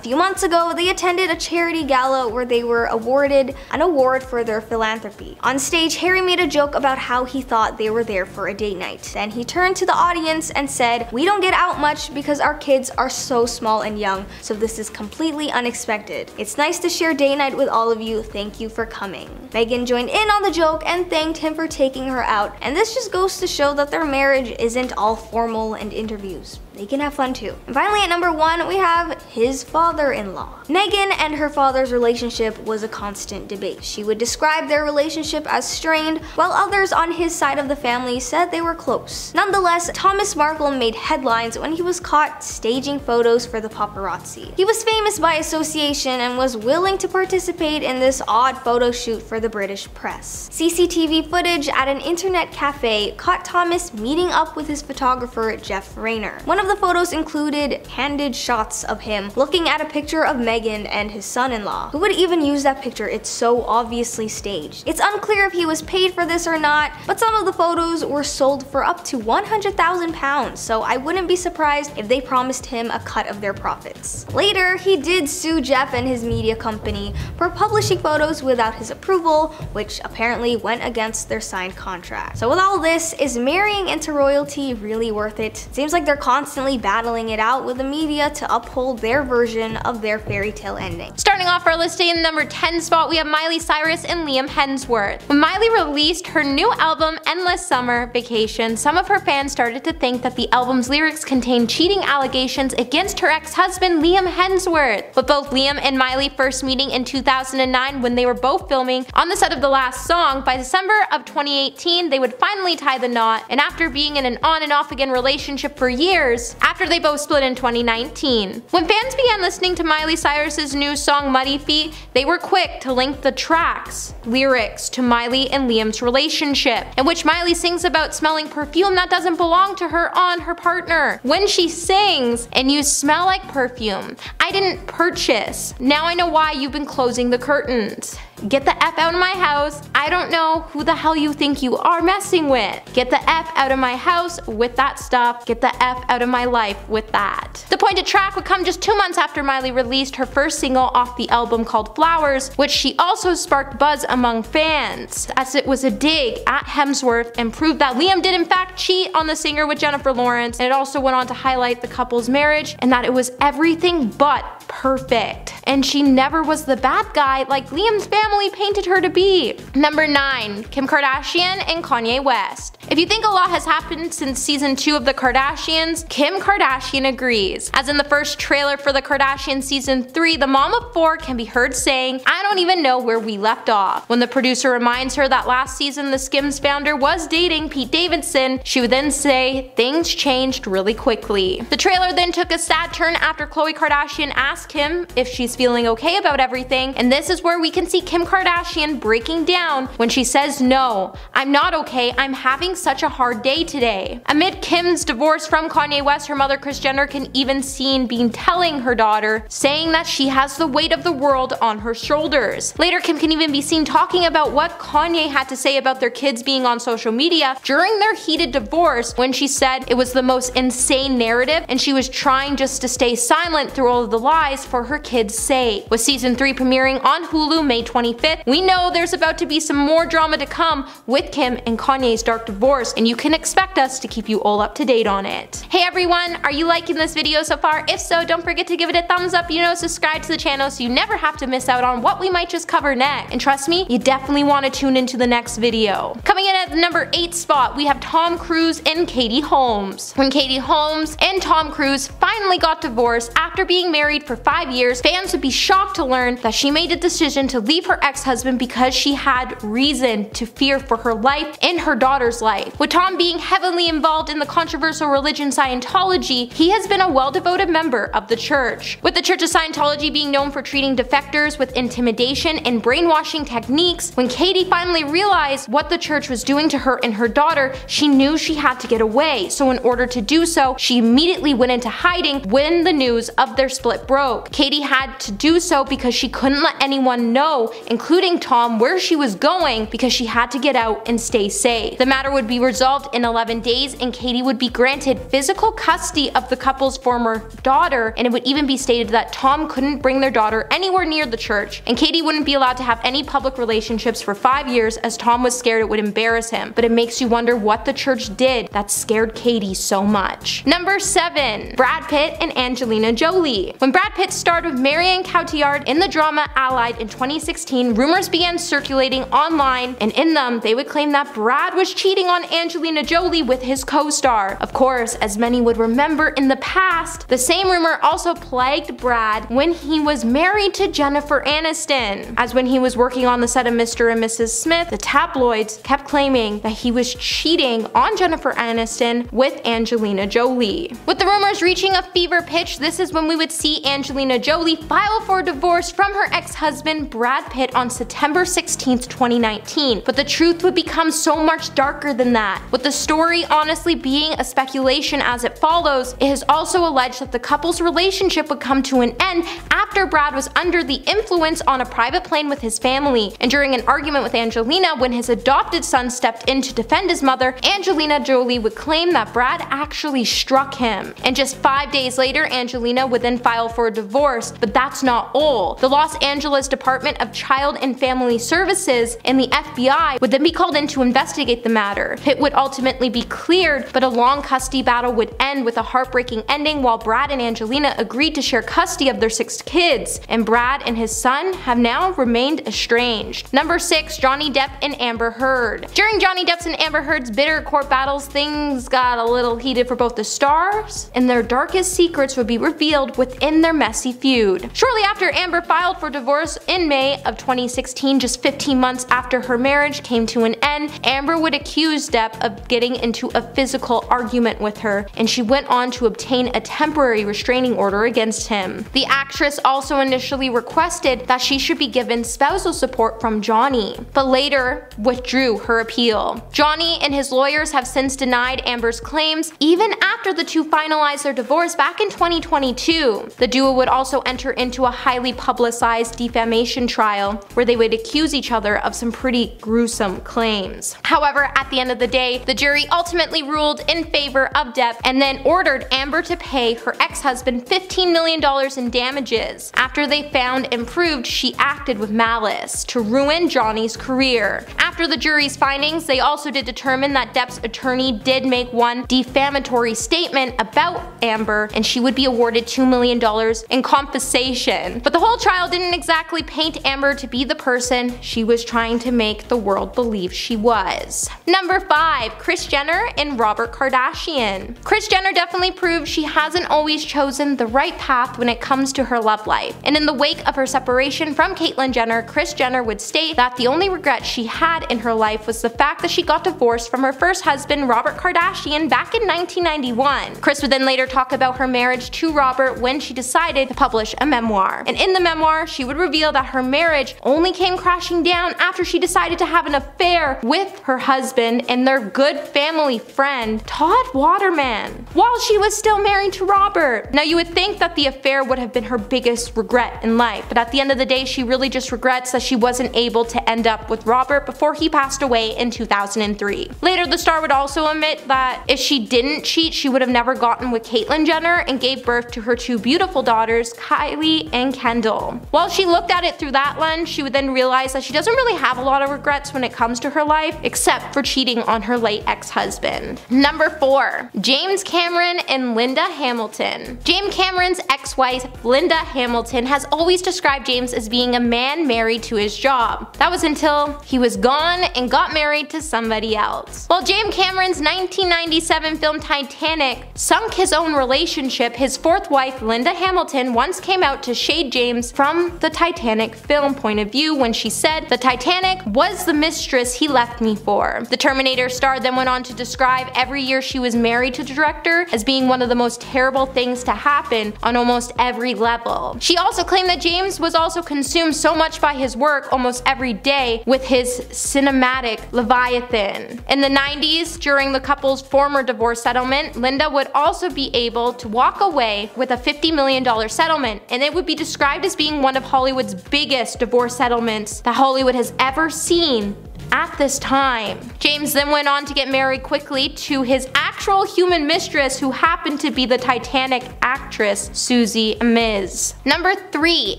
few months ago, they attended a charity gala where they were awarded an award for their philanthropy. On stage, Harry made a joke about how he thought they were there for a date night. Then he turned to the audience and said, "We don't get out much because our kids are so small and young, so this is completely unexpected. It's nice to share date night with all of you. Thank you for coming." Meghan joined in on the joke and thanked him for taking her out, and this just goes to show that their marriage isn't all formal and interviews. They can have fun too. And finally, at number 1, we have his father-in-law. Meghan and her father's relationship was a constant debate. She would describe their relationship as strained, while others on his side of the family said they were close. Nonetheless, Thomas Markle made headlines when he was caught staging photos for the paparazzi. He was famous by association and was willing to participate in this odd photo shoot for the British press. CCTV footage at an internet cafe caught Thomas meeting up with his photographer Jeff Rayner. One of the photos included candid shots of him looking at a picture of Meghan and his son-in-law. Who would even use that picture? It's so obviously staged. It's unclear if he was paid for this or not, but some of the photos were sold for up to £100,000, so I wouldn't be surprised if they promised him a cut of their profits. Later, he did sue Jeff and his media company for publishing photos without his approval, which apparently went against their signed contract. So with all this, is marrying into royalty really worth it? Seems like they're constantly battling it out with the media to uphold their version of their fairy tale ending. Starting off our listing in the number 10 spot, we have Miley Cyrus and Liam Hemsworth. When Miley released her new album, Endless Summer Vacation, some of her fans started to think that the album's lyrics contained cheating allegations against her ex-husband Liam Hemsworth. With both Liam and Miley first meeting in 2009 when they were both filming on the set of the last song, by December of 2018 they would finally tie the knot, and after being in an on and off again relationship for years, after they both split in 2019. When fans began listening to Miley Cyrus's new song Muddy Feet, they were quick to link the track's lyrics to Miley and Liam's relationship, in which Miley sings about smelling perfume that doesn't belong to her on her partner. When she sings, "And you smell like perfume I didn't purchase. Now I know why you've been closing the curtains. Get the F out of my house. I don't know who the hell you think you are messing with. Get the F out of my house with that stuff. Get the F out of my life with that." The pointed track would come just 2 months after Miley released her first single off the album called Flowers, which she also sparked buzz among fans, as it was a dig at Hemsworth and proved that Liam did in fact cheat on the singer with Jennifer Lawrence, and it also went on to highlight the couple's marriage and that it was everything but what? Perfect. And she never was the bad guy like Liam's family painted her to be. Number 9. Kim Kardashian and Kanye West. If you think a lot has happened since season 2 of the Kardashians, Kim Kardashian agrees. As in the first trailer for the Kardashians season 3, the mom of 4 can be heard saying, "I don't even know where we left off." When the producer reminds her that last season the Skims founder was dating Pete Davidson, she would then say, "Things changed really quickly." The trailer then took a sad turn after Khloe Kardashian asked Kim if she's feeling okay about everything, and this is where we can see Kim Kardashian breaking down when she says, "No, I'm not okay, I'm having such a hard day today." Amid Kim's divorce from Kanye West, her mother Kris Jenner can even seen being telling her daughter, saying that she has the weight of the world on her shoulders. Later, Kim can even be seen talking about what Kanye had to say about their kids being on social media during their heated divorce, when she said it was the most insane narrative and she was trying just to stay silent through all of the lies for her kids' sake. With season 3 premiering on Hulu May 25th, we know there's about to be some more drama to come with Kim and Kanye's dark divorce, and you can expect us to keep you all up to date on it. Hey everyone, are you liking this video so far? If so, don't forget to give it a thumbs up, subscribe to the channel so you never have to miss out on what we might just cover next. And trust me, you definitely want to tune into the next video. Coming in at the number 8 spot, we have Tom Cruise and Katie Holmes. When Katie Holmes and Tom Cruise finally got divorced after being married for 5 years, fans would be shocked to learn that she made a decision to leave her ex-husband because she had reason to fear for her life and her daughter's life. With Tom being heavily involved in the controversial religion Scientology, he has been a well-devoted member of the church. With the Church of Scientology being known for treating defectors with intimidation and brainwashing techniques, when Katie finally realized what the church was doing to her and her daughter, she knew she had to get away. So in order to do so, she immediately went into hiding when the news of their split broke. Katie had to do so because she couldn't let anyone know, including Tom, where she was going, because she had to get out and stay safe. The matter would be resolved in 11 days and Katie would be granted physical custody of the couple's former daughter, and it would even be stated that Tom couldn't bring their daughter anywhere near the church, and Katie wouldn't be allowed to have any public relationships for 5 years as Tom was scared it would embarrass him. But it makes you wonder what the church did that scared Katie so much. Number 7. Brad Pitt and Angelina Jolie. When Brad Pitt starred with Marion Cotillard in the drama Allied in 2016, rumors began circulating online, and in them they would claim that Brad was cheating on Angelina Jolie with his co-star. Of course, as many would remember in the past, the same rumor also plagued Brad when he was married to Jennifer Aniston, as when he was working on the set of Mr. and Mrs. Smith, the tabloids kept claiming that he was cheating on Jennifer Aniston with Angelina Jolie. With the rumors reaching a fever pitch, this is when we would see Angelina Jolie file for divorce from her ex-husband Brad Pitt on September 16th, 2019. But the truth would become so much darker than that. With the story honestly being a speculation as it follows, it is also alleged that the couple's relationship would come to an end after Brad was under the influence on a private plane with his family, and during an argument with Angelina when his adopted son stepped in to defend his mother, Angelina Jolie would claim that Brad actually struck him. And just 5 days later, Angelina would then file for a divorce, but that's not all. The Los Angeles Department of Child and Family Services and the FBI would then be called in to investigate the matter. Pitt would ultimately be cleared, but a long custody battle would end with a heartbreaking ending while Brad and Angelina agreed to share custody of their 6 kids, and Brad and his son have now remained estranged. Number 6. Johnny Depp and Amber Heard. During Johnny Depp's and Amber Heard's bitter court battles, things got a little heated for both the stars, and their darkest secrets would be revealed within their messy feud. Shortly after Amber filed for divorce in May of 2016, just 15 months after her marriage came to an end, Amber would accuse Depp of getting into a physical argument with her, and she went on to obtain a temporary restraining order against him. The actress also initially requested that she should be given spousal support from Johnny, but later withdrew her appeal. Johnny and his lawyers have since denied Amber's claims, even after the two finalized their divorce back in 2022. The duo would also enter into a highly publicized defamation trial where they would accuse each other of some pretty gruesome claims. However, at the end of the day, the jury ultimately ruled in favor of Depp and then ordered Amber to pay her ex-husband $15 million in damages after they found and proved she acted with malice to ruin Johnny's career. After the jury's findings, they also did determine that Depp's attorney did make one defamatory statement about Amber, and she would be awarded $2 million in compensation. But the whole trial didn't exactly paint Amber to be the person she was trying to make the world believe she was. Number 5. Kris Jenner and Robert Kardashian. Kris Jenner definitely proved she hasn't always chosen the right path when it comes to her love life. And in the wake of her separation from Caitlyn Jenner, Kris Jenner would state that the only regret she had in her life was the fact that she got divorced from her first husband, Robert Kardashian, back in 1991. Kris would then later talk about her marriage to Robert when she decided to publish a memoir. And in the memoir, she would reveal that her marriage only came crashing down after she decided to have an affair with her husband and their good family friend, Todd Waterman, while she was still married to Robert. Now you would think that the affair would have been her biggest regret in life, but at the end of the day, she really just regrets that she wasn't able to end up with Robert before he passed away in 2003. Later, the star would also admit that if she didn't cheat, she would have never gotten with Caitlyn Jenner and gave birth to her two beautiful daughters, Kylie and Kendall. While she looked at it through that lens, she would then realize that she doesn't really have a lot of regrets when it comes to her life, except for cheating on her late ex-husband. Number 4. James Cameron and Linda Hamilton. James Cameron's ex-wife, Linda Hamilton, has always described James as being a man married to his job. That was until he was gone and got married to somebody else. While James Cameron's 1997 film Titanic sunk his own relationship, his fourth wife, Linda Hamilton, once came out to shade James from the Titanic film point of view when she said, "The Titanic was the mistress he left me for." The Terminator star then went on to describe every year she was married to the director as being one of the most terrible things to happen on almost every level. She also claimed that James was also consumed so much by his work almost every day with his cinematic Leviathan. In the 90s, during the couple's former divorce settlement, Linda would also be able to walk away with a $50 million settlement, and it would be described as being one of Hollywood's biggest divorce settlements that Hollywood has ever seen at this time. James then went on to get married quickly to his actual human mistress, who happened to be the Titanic actress Susie Amiz. Number 3.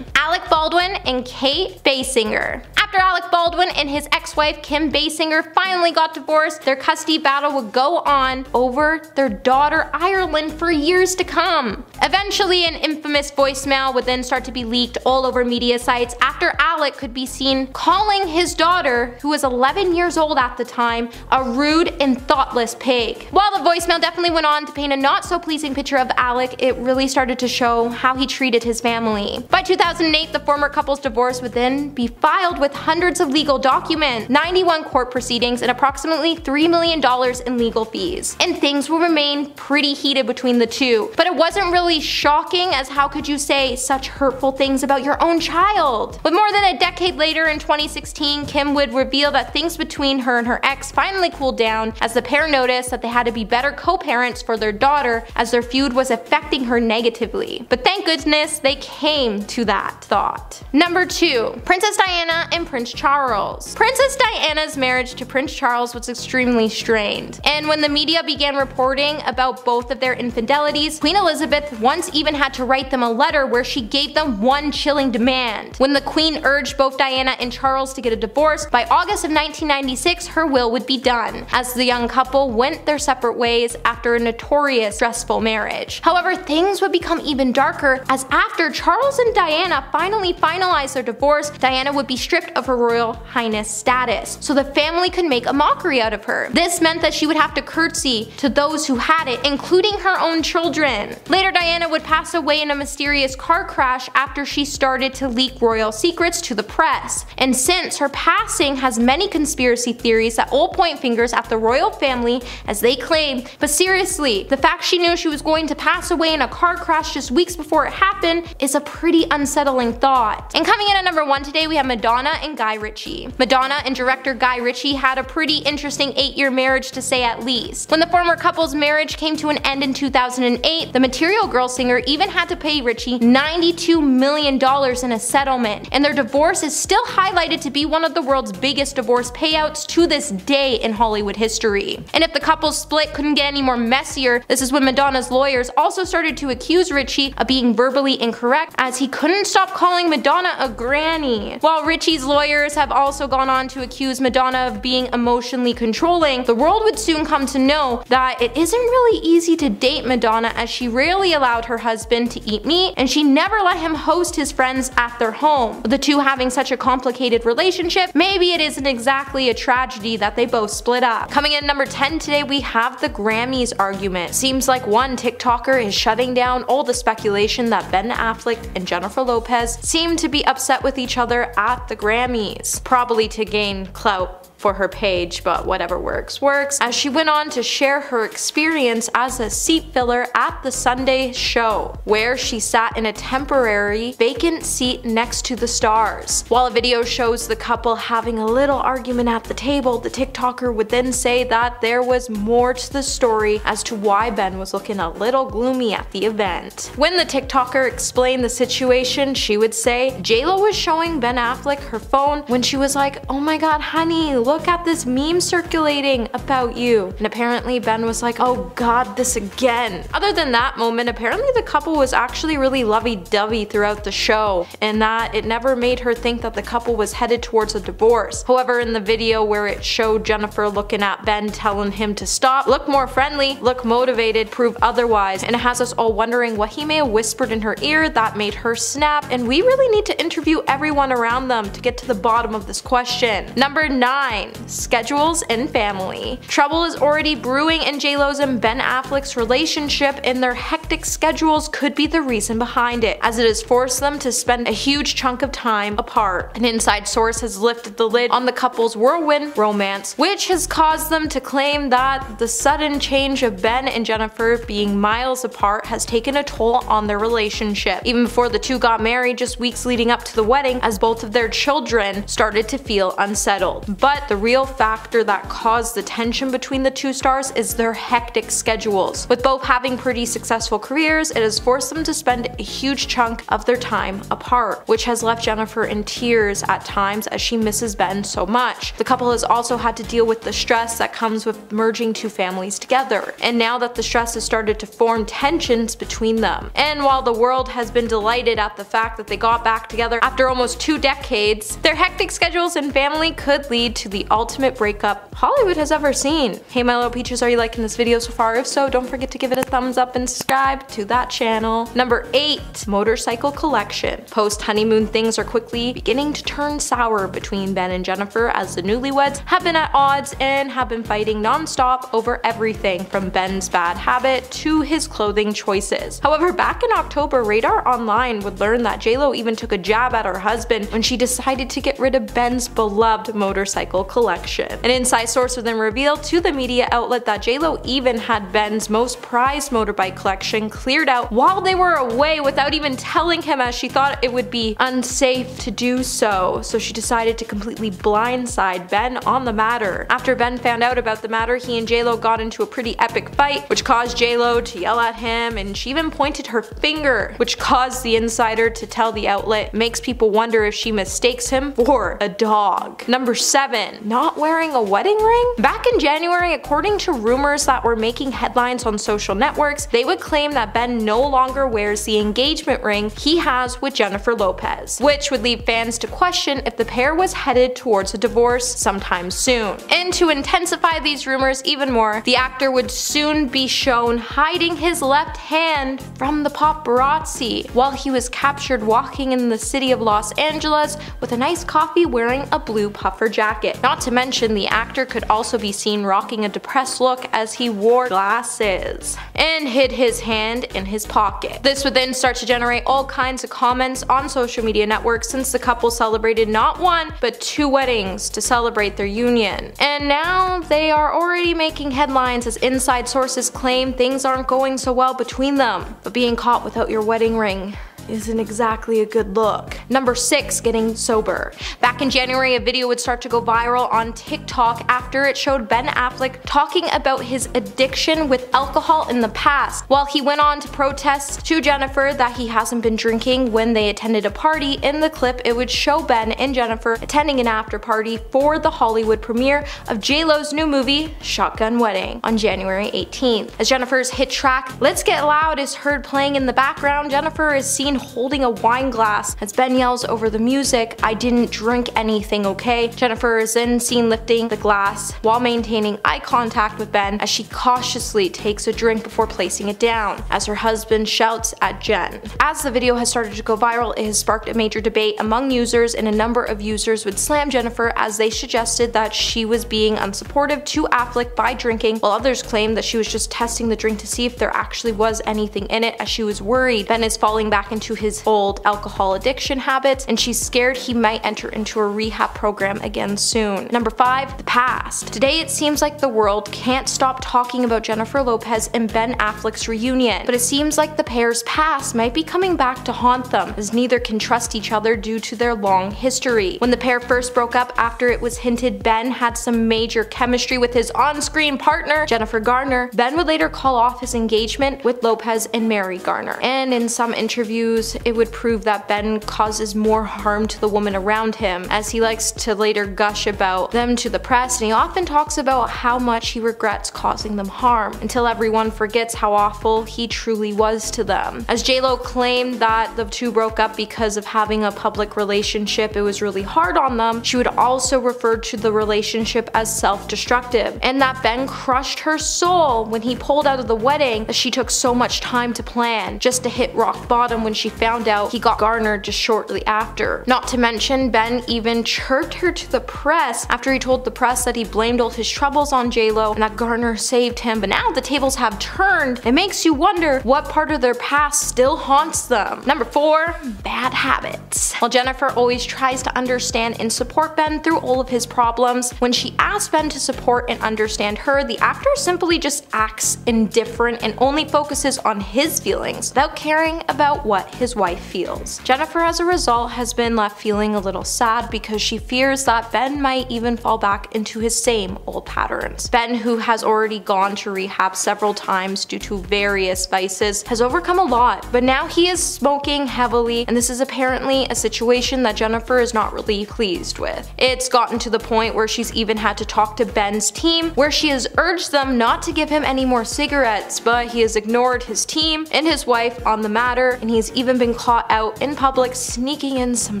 Alec Baldwin and Kate Basinger. After Alec Baldwin and his ex-wife Kim Basinger finally got divorced, their custody battle would go on over their daughter Ireland for years to come. Eventually, an infamous voicemail would then start to be leaked all over media sites after Alec could be seen calling his daughter, who was 11 years old at the time, a rude and thoughtless pig. While the voicemail definitely went on to paint a not so pleasing picture of Alec, it really started to show how he treated his family. By 2008, the former couple's divorce would then be filed with hundreds of legal documents, 91 court proceedings, and approximately $3 million in legal fees. And things will remain pretty heated between the two. But it wasn't really shocking, as how could you say such hurtful things about your own child? With more than a decade later, in 2016, Kim would reveal that things between her and her ex finally cooled down as the pair noticed that they had to be better co-parents for their daughter, as their feud was affecting her negatively. But thank goodness they came to that thought. Number 2. Princess Diana and Prince Charles. Princess Diana's marriage to Prince Charles was extremely strained, and when the media began reporting about both of their infidelities, Queen Elizabeth once even had to write them a letter where she gave them one chilling demand. When the Queen urged both Diana and Charles to get a divorce, by August of 1996 her will would be done, as the young couple went their separate ways after a notorious stressful marriage. However, things would become even darker, as after Charles and Diana finally finalized their divorce, Diana would be stripped of her Royal Highness status, so the family could make a mockery out of her. This meant that she would have to curtsy to those who had it, including her own children. Later, Diana would pass away in a mysterious car crash after she started to leak royal secrets to the press. And since her passing has many conspiracy theories that all point fingers at the royal family, as they claim, but seriously, the fact she knew she was going to pass away in a car crash just weeks before it happened is a pretty unsettling thought. And coming in at number 1 today, we have Madonna and Guy Ritchie. Madonna and director Guy Ritchie had a pretty interesting 8-year marriage, to say at least. When the former couple's marriage came to an end in 2008, the Material Girl singer even had to pay Ritchie $92 million in a settlement, and their divorce is still highlighted to be one of the world's biggest divorce payouts to this day in Hollywood history. And if the couple's split couldn't get any more messier, this is when Madonna's lawyers also started to accuse Ritchie of being verbally incorrect, as he couldn't stop calling Madonna a granny. While Ritchie's lawyers have also gone on to accuse Madonna of being emotionally controlling, the world would soon come to know that it isn't really easy to date Madonna, as she rarely allows allowed her husband to eat meat, and she never let him host his friends at their home. With the two having such a complicated relationship, maybe it isn't exactly a tragedy that they both split up. Coming in number 10 today, we have the Grammys argument. Seems like one TikToker is shutting down all the speculation that Ben Affleck and Jennifer Lopez seem to be upset with each other at the Grammys, probably to gain clout for her page, but whatever works, as she went on to share her experience as a seat filler at the Sunday show, where she sat in a temporary vacant seat next to the stars. While a video shows the couple having a little argument at the table, the TikToker would then say that there was more to the story as to why Ben was looking a little gloomy at the event. When the TikToker explained the situation, she would say JLo was showing Ben Affleck her phone when she was like, "Oh my god, honey, look at this meme circulating about you." And apparently Ben was like, "Oh god, this again." Other than that moment, apparently the couple was actually really lovey-dovey throughout the show, and that it never made her think that the couple was headed towards a divorce. However, in the video where it showed Jennifer looking at Ben telling him to stop, look more friendly, look motivated, prove otherwise, and it has us all wondering what he may have whispered in her ear that made her snap, and we really need to interview everyone around them to get to the bottom of this question. Number 9. Schedules and family. Trouble is already brewing in JLo's and Ben Affleck's relationship, and their hectic schedules could be the reason behind it, as it has forced them to spend a huge chunk of time apart. An inside source has lifted the lid on the couple's whirlwind romance, which has caused them to claim that the sudden change of Ben and Jennifer being miles apart has taken a toll on their relationship, even before the two got married just weeks leading up to the wedding, as both of their children started to feel unsettled. But the real factor that caused the tension between the two stars is their hectic schedules. With both having pretty successful careers, it has forced them to spend a huge chunk of their time apart, which has left Jennifer in tears at times as she misses Ben so much. The couple has also had to deal with the stress that comes with merging two families together, and now that the stress has started to form tensions between them. And while the world has been delighted at the fact that they got back together after almost 2 decades, their hectic schedules and family could lead to the ultimate breakup Hollywood has ever seen. Hey my little peaches, are you liking this video so far? If so, don't forget to give it a thumbs up and subscribe to that channel. Number 8. Motorcycle collection. Post-honeymoon things are quickly beginning to turn sour between Ben and Jennifer, as the newlyweds have been at odds and have been fighting non-stop over everything from Ben's bad habit to his clothing choices. However, back in October, Radar Online would learn that JLo even took a jab at her husband when she decided to get rid of Ben's beloved motorcycle collection. An inside source would then reveal to the media outlet that JLo even had Ben's most prized motorbike collection cleared out while they were away without even telling him, as she thought it would be unsafe to do so. So she decided to completely blindside Ben on the matter. After Ben found out about the matter, he and JLo got into a pretty epic fight, which caused JLo to yell at him, and she even pointed her finger, which caused the insider to tell the outlet makes people wonder if she mistakes him for a dog. Number 7. Not wearing a wedding ring? Back in January, according to rumors that were making headlines on social networks, they would claim that Ben no longer wears the engagement ring he has with Jennifer Lopez, which would lead fans to question if the pair was headed towards a divorce sometime soon. And to intensify these rumors even more, the actor would soon be shown hiding his left hand from the paparazzi while he was captured walking in the city of Los Angeles with an iced coffee wearing a blue puffer jacket. Not to mention, the actor could also be seen rocking a depressed look as he wore glasses and hid his hand in his pocket. This would then start to generate all kinds of comments on social media networks, since the couple celebrated not 1 but 2 weddings to celebrate their union. And now they are already making headlines as inside sources claim things aren't going so well between them. But being caught without your wedding ring isn't exactly a good look. Number 6. Getting sober. Back in January, a video would start to go viral on TikTok after it showed Ben Affleck talking about his addiction with alcohol in the past, while he went on to protest to Jennifer that he hasn't been drinking when they attended a party. In the clip, it would show Ben and Jennifer attending an after party for the Hollywood premiere of JLo's new movie, Shotgun Wedding, on January 18th. As Jennifer's hit track, Let's Get Loud, is heard playing in the background, Jennifer is seen scene holding a wine glass as Ben yells over the music, "I didn't drink anything, okay?" Jennifer is then seen lifting the glass while maintaining eye contact with Ben as she cautiously takes a drink before placing it down, as her husband shouts at Jen. As the video has started to go viral, it has sparked a major debate among users, and a number of users would slam Jennifer as they suggested that she was being unsupportive to Affleck by drinking, while others claimed that she was just testing the drink to see if there actually was anything in it, as she was worried Ben is falling back into his old alcohol addiction habits and she's scared he might enter into a rehab program again soon. Number 5. The past. Today it seems like the world can't stop talking about Jennifer Lopez and Ben Affleck's reunion, but it seems like the pair's past might be coming back to haunt them, as neither can trust each other due to their long history. When the pair first broke up after it was hinted Ben had some major chemistry with his on-screen partner, Jennifer Garner, Ben would later call off his engagement with Lopez and marry Garner. And in some interviews, it would prove that Ben causes more harm to the woman around him, as he likes to later gush about them to the press, and he often talks about how much he regrets causing them harm, until everyone forgets how awful he truly was to them. As J-Lo claimed that the two broke up because of having a public relationship, it was really hard on them, she would also refer to the relationship as self-destructive, and that Ben crushed her soul when he pulled out of the wedding that she took so much time to plan, just to hit rock bottom when she found out he got Garner just shortly after. Not to mention, Ben even chirped her to the press after he told the press that he blamed all his troubles on J-Lo and that Garner saved him, but now the tables have turned. It makes you wonder what part of their past still haunts them. Number 4. Bad habits. While Jennifer always tries to understand and support Ben through all of his problems, when she asks Ben to support and understand her, the actor simply just acts indifferent and only focuses on his feelings without caring about what his wife feels. Jennifer, as a result, has been left feeling a little sad because she fears that Ben might even fall back into his same old patterns. Ben, who has already gone to rehab several times due to various vices, has overcome a lot, but now he is smoking heavily, and this is apparently a situation that Jennifer is not really pleased with. It's gotten to the point where she's even had to talk to Ben's team, where she has urged them not to give him any more cigarettes, but he has ignored his team and his wife on the matter, and he's even been caught out in public sneaking in some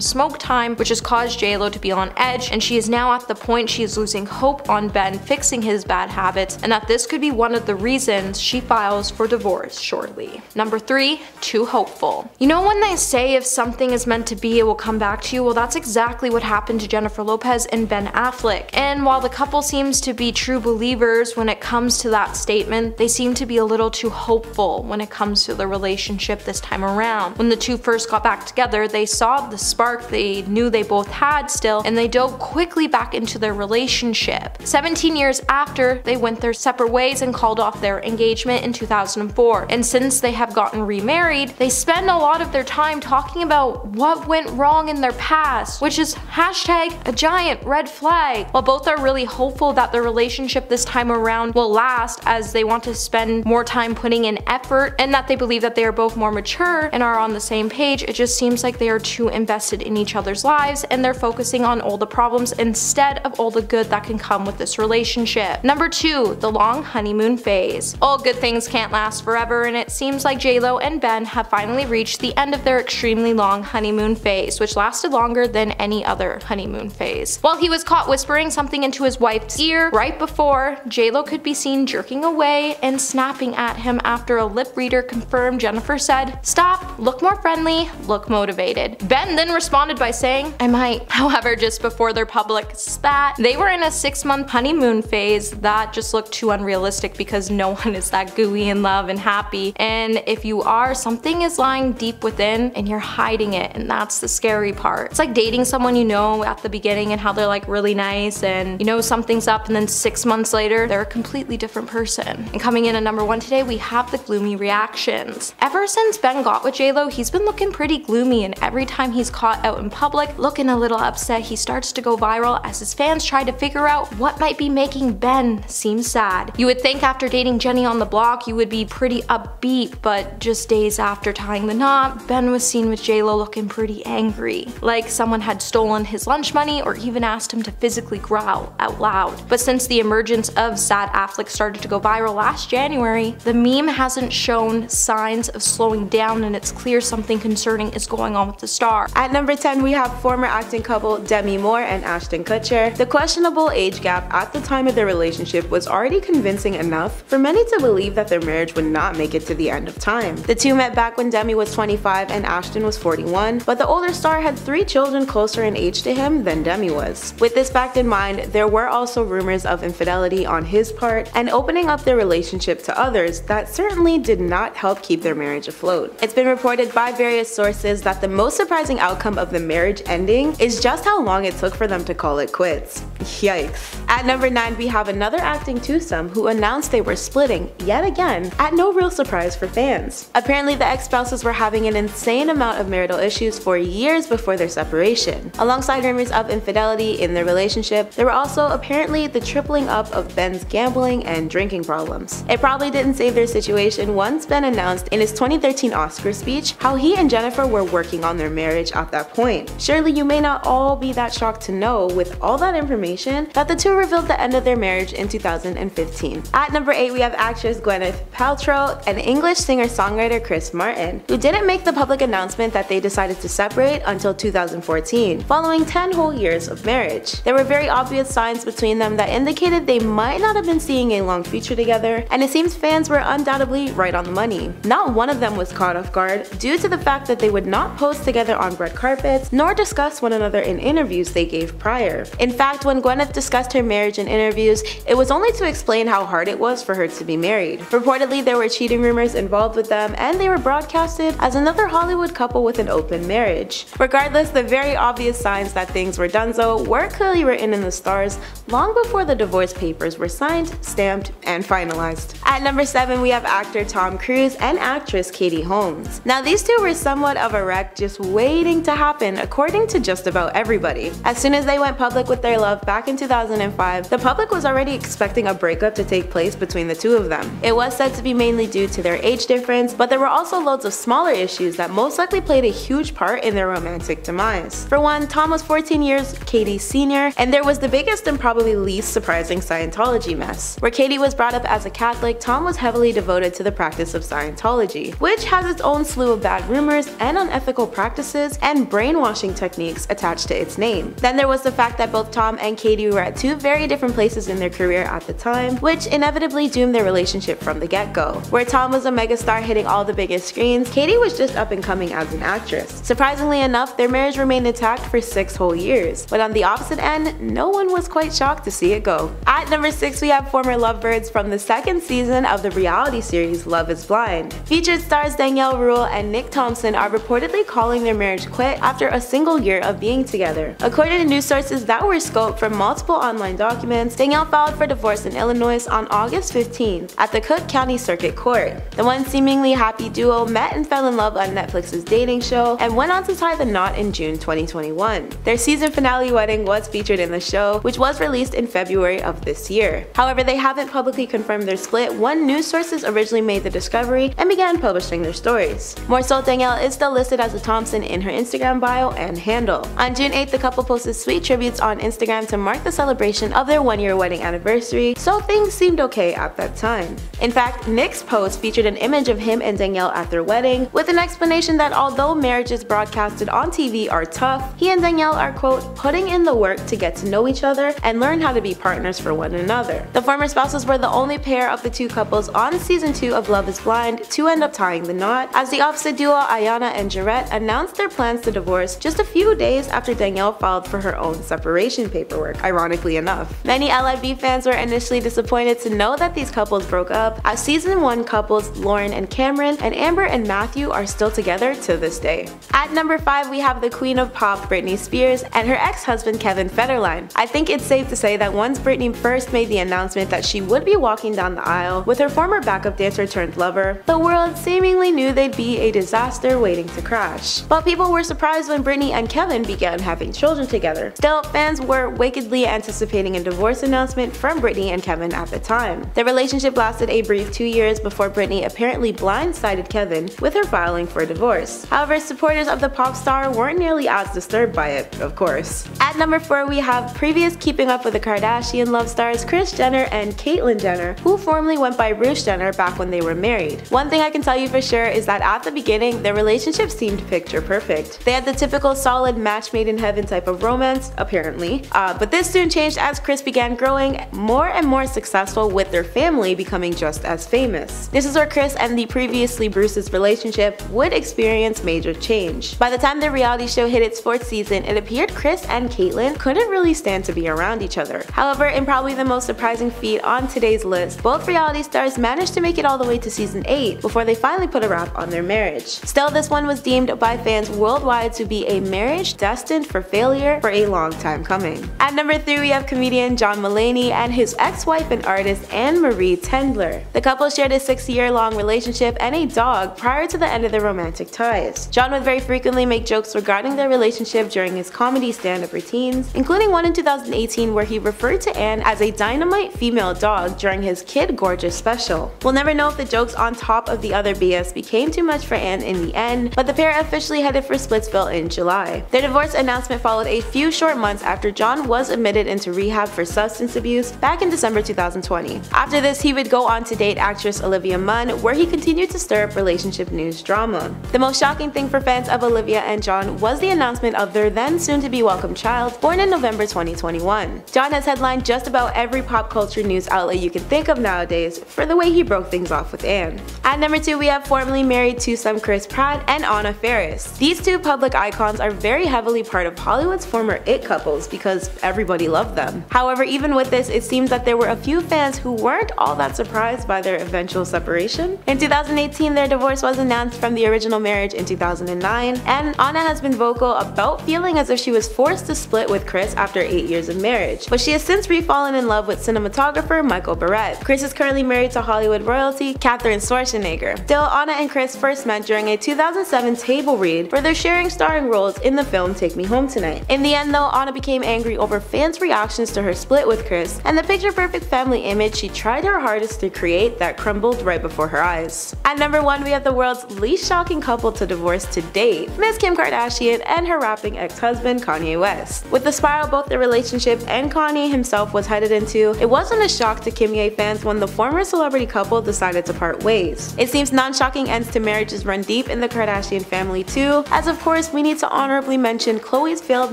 smoke time, which has caused J-Lo to be on edge, and she is now at the point she is losing hope on Ben fixing his bad habits, and that this could be one of the reasons she files for divorce shortly. Number 3. Too hopeful. You know when they say if something is meant to be, it will come back to you? Well, that's exactly what happened to Jennifer Lopez and Ben Affleck, and while the couple seems to be true believers when it comes to that statement, they seem to be a little too hopeful when it comes to the relationship this time around. When the two first got back together, they saw the spark they knew they both had still, and they dove quickly back into their relationship. 17 years after, they went their separate ways and called off their engagement in 2004, and since they have gotten remarried, they spend a lot of their time talking about what went wrong in their past, which is hashtag a giant red flag. While both are really hopeful that their relationship this time around will last, as they want to spend more time putting in effort, and that they believe that they are both more mature and are on the same page, it just seems like they are too invested in each other's lives and they're focusing on all the problems instead of all the good that can come with this relationship. Number 2. The long honeymoon phase. All good things can't last forever, and it seems like J-Lo and Ben have finally reached the end of their extremely long honeymoon phase, which lasted longer than any other honeymoon phase. While he was caught whispering something into his wife's ear right before, J-Lo could be seen jerking away and snapping at him after a lip reader confirmed Jennifer said, "Stop, look more friendly, look motivated." Ben then responded by saying, "I might." However, just before their public spat, they were in a 6-month honeymoon phase that just looked too unrealistic because no one is that gooey in love and happy, and if you are, something is lying deep within and you're hiding it, and that's the scary part. It's like dating someone you know at the beginning and how they're like really nice and you know something's up, and then 6 months later they're a completely different person. And coming in at number 1 today, we have the gloomy reactions. Ever since Ben got with J-Lo, he's been looking pretty gloomy, and every time he's caught out in public looking a little upset, he starts to go viral as his fans try to figure out what might be making Ben seem sad. You would think after dating Jenny on the Block you would be pretty upbeat, but just days after tying the knot, Ben was seen with J-Lo looking pretty angry, like someone had stolen his lunch money or even asked him to physically growl out loud. But since the emergence of Sad Affleck started to go viral last January, the meme hasn't shown signs of slowing down, and it's clear something concerning is going on with the star. At number 10, we have former acting couple Demi Moore and Ashton Kutcher. The questionable age gap at the time of their relationship was already convincing enough for many to believe that their marriage would not make it to the end of time. The two met back when Demi was 25 and Ashton was 41, but the older star had 3 children closer in age to him than Demi was. With this fact in mind, there were also rumors of infidelity on his part and opening up their relationship to others that certainly did not help keep their marriage afloat. It's been reported by various sources that the most surprising outcome of the marriage ending is just how long it took for them to call it quits. Yikes. At number 9, we have another acting twosome who announced they were splitting yet again, at no real surprise for fans. Apparently, the ex-spouses were having an insane amount of marital issues for years before their separation. Alongside rumors of infidelity in their relationship, there were also apparently the tripling up of Ben's gambling and drinking problems. It probably didn't save their situation once Ben announced in his 2013 Oscar speech how he and Jennifer were working on their marriage at that point. Surely you may not all be that shocked to know, with all that information, that the two revealed the end of their marriage in 2015. At number 8, we have actress Gwyneth Paltrow and English singer-songwriter Chris Martin, who didn't make the public announcement that they decided to separate until 2014, following 10 whole years of marriage. There were very obvious signs between them that indicated they might not have been seeing a long future together, and it seems fans were undoubtedly right on the money. Not one of them was caught off guard due to the fact that they would not pose together on red carpets nor discuss one another in interviews they gave prior. In fact, when Gwyneth discussed her marriage in interviews, it was only to explain how hard it was for her to be married. Reportedly, there were cheating rumors involved with them, and they were broadcasted as another Hollywood couple with an open marriage. Regardless, the very obvious signs that things were donezo were clearly written in the stars long before the divorce papers were signed, stamped, and finalized. At number 7, we have actor Tom Cruise and actress Katie Holmes. Now, these two were somewhat of a wreck just waiting to happen, according to just about everybody. As soon as they went public with their love back in 2005, the public was already expecting a breakup to take place between the two of them. It was said to be mainly due to their age difference, but there were also loads of smaller issues that most likely played a huge part in their romantic demise. For one, Tom was 14 years Katie's senior, and there was the biggest and probably least surprising Scientology mess. Where Katie was brought up as a Catholic, Tom was heavily devoted to the practice of Scientology, which has its own slew of bad rumors and unethical practices and brainwashing techniques attached to its name. Then there was the fact that both Tom and Katie were at two very different places in their career at the time, which inevitably doomed their relationship from the get-go. Where Tom was a megastar hitting all the biggest screens, Katie was just up and coming as an actress. Surprisingly enough, their marriage remained intact for 6 whole years, but on the opposite end, no one was quite shocked to see it go. At number 6, we have former lovebirds from the 2nd season of the reality series Love is Blind. Featured stars Danielle Rule and Nick Thompson are reportedly calling their marriage quit after a single year of being together. According to news sources that were scoped from multiple online documents, Danielle filed for divorce in Illinois on August 15 at the Cook County Circuit Court. The once seemingly happy duo met and fell in love on Netflix's dating show and went on to tie the knot in June 2021. Their season finale wedding was featured in the show, which was released in February of this year. However, they haven't publicly confirmed their split when news sources originally made the discovery and began publishing their stories. More so, Danielle is still listed as a Thompson in her Instagram bio and handle. On June 8th, the couple posted sweet tributes on Instagram to mark the celebration of their 1-year wedding anniversary, so things seemed okay at that time. In fact, Nick's post featured an image of him and Danielle at their wedding, with an explanation that although marriages broadcasted on TV are tough, he and Danielle are, quote, putting in the work to get to know each other and learn how to be partners for one another. The former spouses were the only pair of the two couples on season 2 of Love is Blind to end up tying the knot, as the opposite duo Ayana and Jarrett announced their plans to divorce just a few days after Danielle filed for her own separation paperwork, ironically enough. Many LIB fans were initially disappointed to know that these couples broke up, as season 1 couples Lauren and Cameron and Amber and Matthew are still together to this day. At number 5, we have the queen of pop Britney Spears and her ex-husband Kevin Federline. I think it's safe to say that once Britney first made the announcement that she would be walking down the aisle with her former backup dancer turned lover, the world seemingly knew they'd be a disaster waiting to crash. But people were surprised when Britney and Kevin began having children together. Still, fans were wickedly anticipating a divorce announcement from Britney and Kevin at the time. Their relationship lasted a brief 2 years before Britney apparently blindsided Kevin with her filing for divorce. However, supporters of the pop star weren't nearly as disturbed by it, of course. At number 4, we have previous Keeping Up with the Kardashian love stars Kris Jenner and Caitlyn Jenner, who formerly went by Bruce Jenner back when they were married. One thing I can tell you for sure is that at the the beginning, their relationship seemed picture perfect. They had the typical solid match made in heaven type of romance, apparently, but this soon changed as Chris began growing more and more successful, with their family becoming just as famous. This is where Chris and the previously Bruce's relationship would experience major change. By the time the reality show hit its 4th season, it appeared Chris and Caitlyn couldn't really stand to be around each other. However, in probably the most surprising feat on today's list, both reality stars managed to make it all the way to season 8 before they finally put a wrap on their marriage. Still, this one was deemed by fans worldwide to be a marriage destined for failure for a long time coming. At number 3, we have comedian John Mulaney and his ex-wife and artist Anne-Marie Tendler. The couple shared a 6-year-long relationship and a dog prior to the end of their romantic ties. John would very frequently make jokes regarding their relationship during his comedy stand-up routines, including one in 2018 where he referred to Anne as a dynamite female dog during his Kid Gorgeous special. We'll never know if the jokes on top of the other BS became too much for Anne in the end, but the pair officially headed for Splitsville in July. Their divorce announcement followed a few short months after John was admitted into rehab for substance abuse back in December 2020. After this, he would go on to date actress Olivia Munn, where he continued to stir up relationship news drama. The most shocking thing for fans of Olivia and John was the announcement of their then soon-to-be welcome child, born in November 2021. John has headlined just about every pop culture news outlet you can think of nowadays for the way he broke things off with Anne. At number 2, we have formerly married twosome Chris Pratt and Anna Faris. These two public icons are very heavily part of Hollywood's former it couples because everybody loved them. However, even with this, it seems that there were a few fans who weren't all that surprised by their eventual separation. In 2018, their divorce was announced from the original marriage in 2009, and Anna has been vocal about feeling as if she was forced to split with Chris after 8 years of marriage, but she has since re-fallen in love with cinematographer Michael Barrett. Chris is currently married to Hollywood royalty Catherine Schwarzenegger. Still, Anna and Chris first met during a 2007 table read where they're sharing starring roles in the film Take Me Home Tonight. In the end though, Anna became angry over fans' reactions to her split with Chris and the picture-perfect family image she tried her hardest to create that crumbled right before her eyes. At number 1, we have the world's least shocking couple to divorce to date, Miss Kim Kardashian and her rapping ex-husband Kanye West. With the spiral both their relationship and Kanye himself was headed into, it wasn't a shock to Kim Ye fans when the former celebrity couple decided to part ways. It seems non-shocking ends to marriages run deep in the Kardashian family too, as of course we need to honorably mention Khloe's failed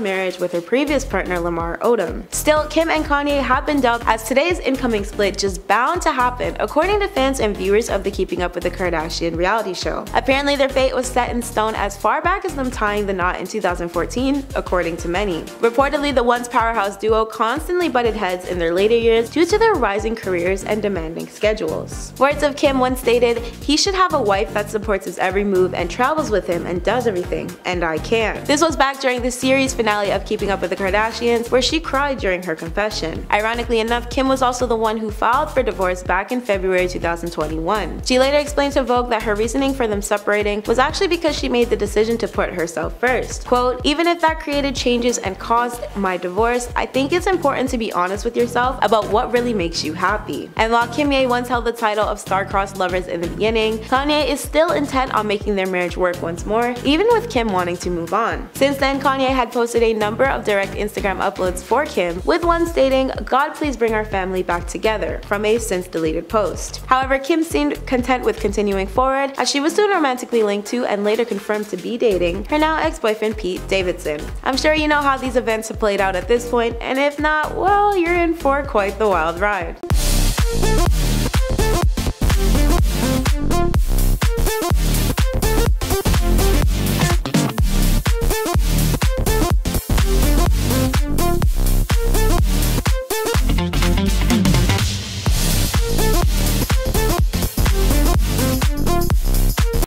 marriage with her previous partner Lamar Odom. Still, Kim and Kanye have been dubbed as today's incoming split just bound to happen, according to fans and viewers of the Keeping Up with the Kardashian reality show. Apparently their fate was set in stone as far back as them tying the knot in 2014, according to many. Reportedly, the once powerhouse duo constantly butted heads in their later years due to their rising careers and demanding schedules. Words of Kim once stated, "He should have a wife that supports his every move and travels with him and does everything, and I can't." This was back during the series finale of Keeping Up with the Kardashians, where she cried during her confession. Ironically enough, Kim was also the one who filed for divorce back in February 2021. She later explained to Vogue that her reasoning for them separating was actually because she made the decision to put herself first. Quote, "Even if that created changes and caused my divorce, I think it's important to be honest with yourself about what really makes you happy." And while Kim Ye once held the title of star-crossed lovers in the beginning, Kanye is still intent on making their marriage work once more, even with Kim wanting to move on. Since then, Kanye had posted a number of direct Instagram uploads for Kim, with one stating, "God please bring our family back together," from a since deleted post. However, Kim seemed content with continuing forward, as she was soon romantically linked to and later confirmed to be dating her now ex-boyfriend Pete Davidson. I'm sure you know how these events have played out at this point, and if not, well, you're in for quite the wild ride.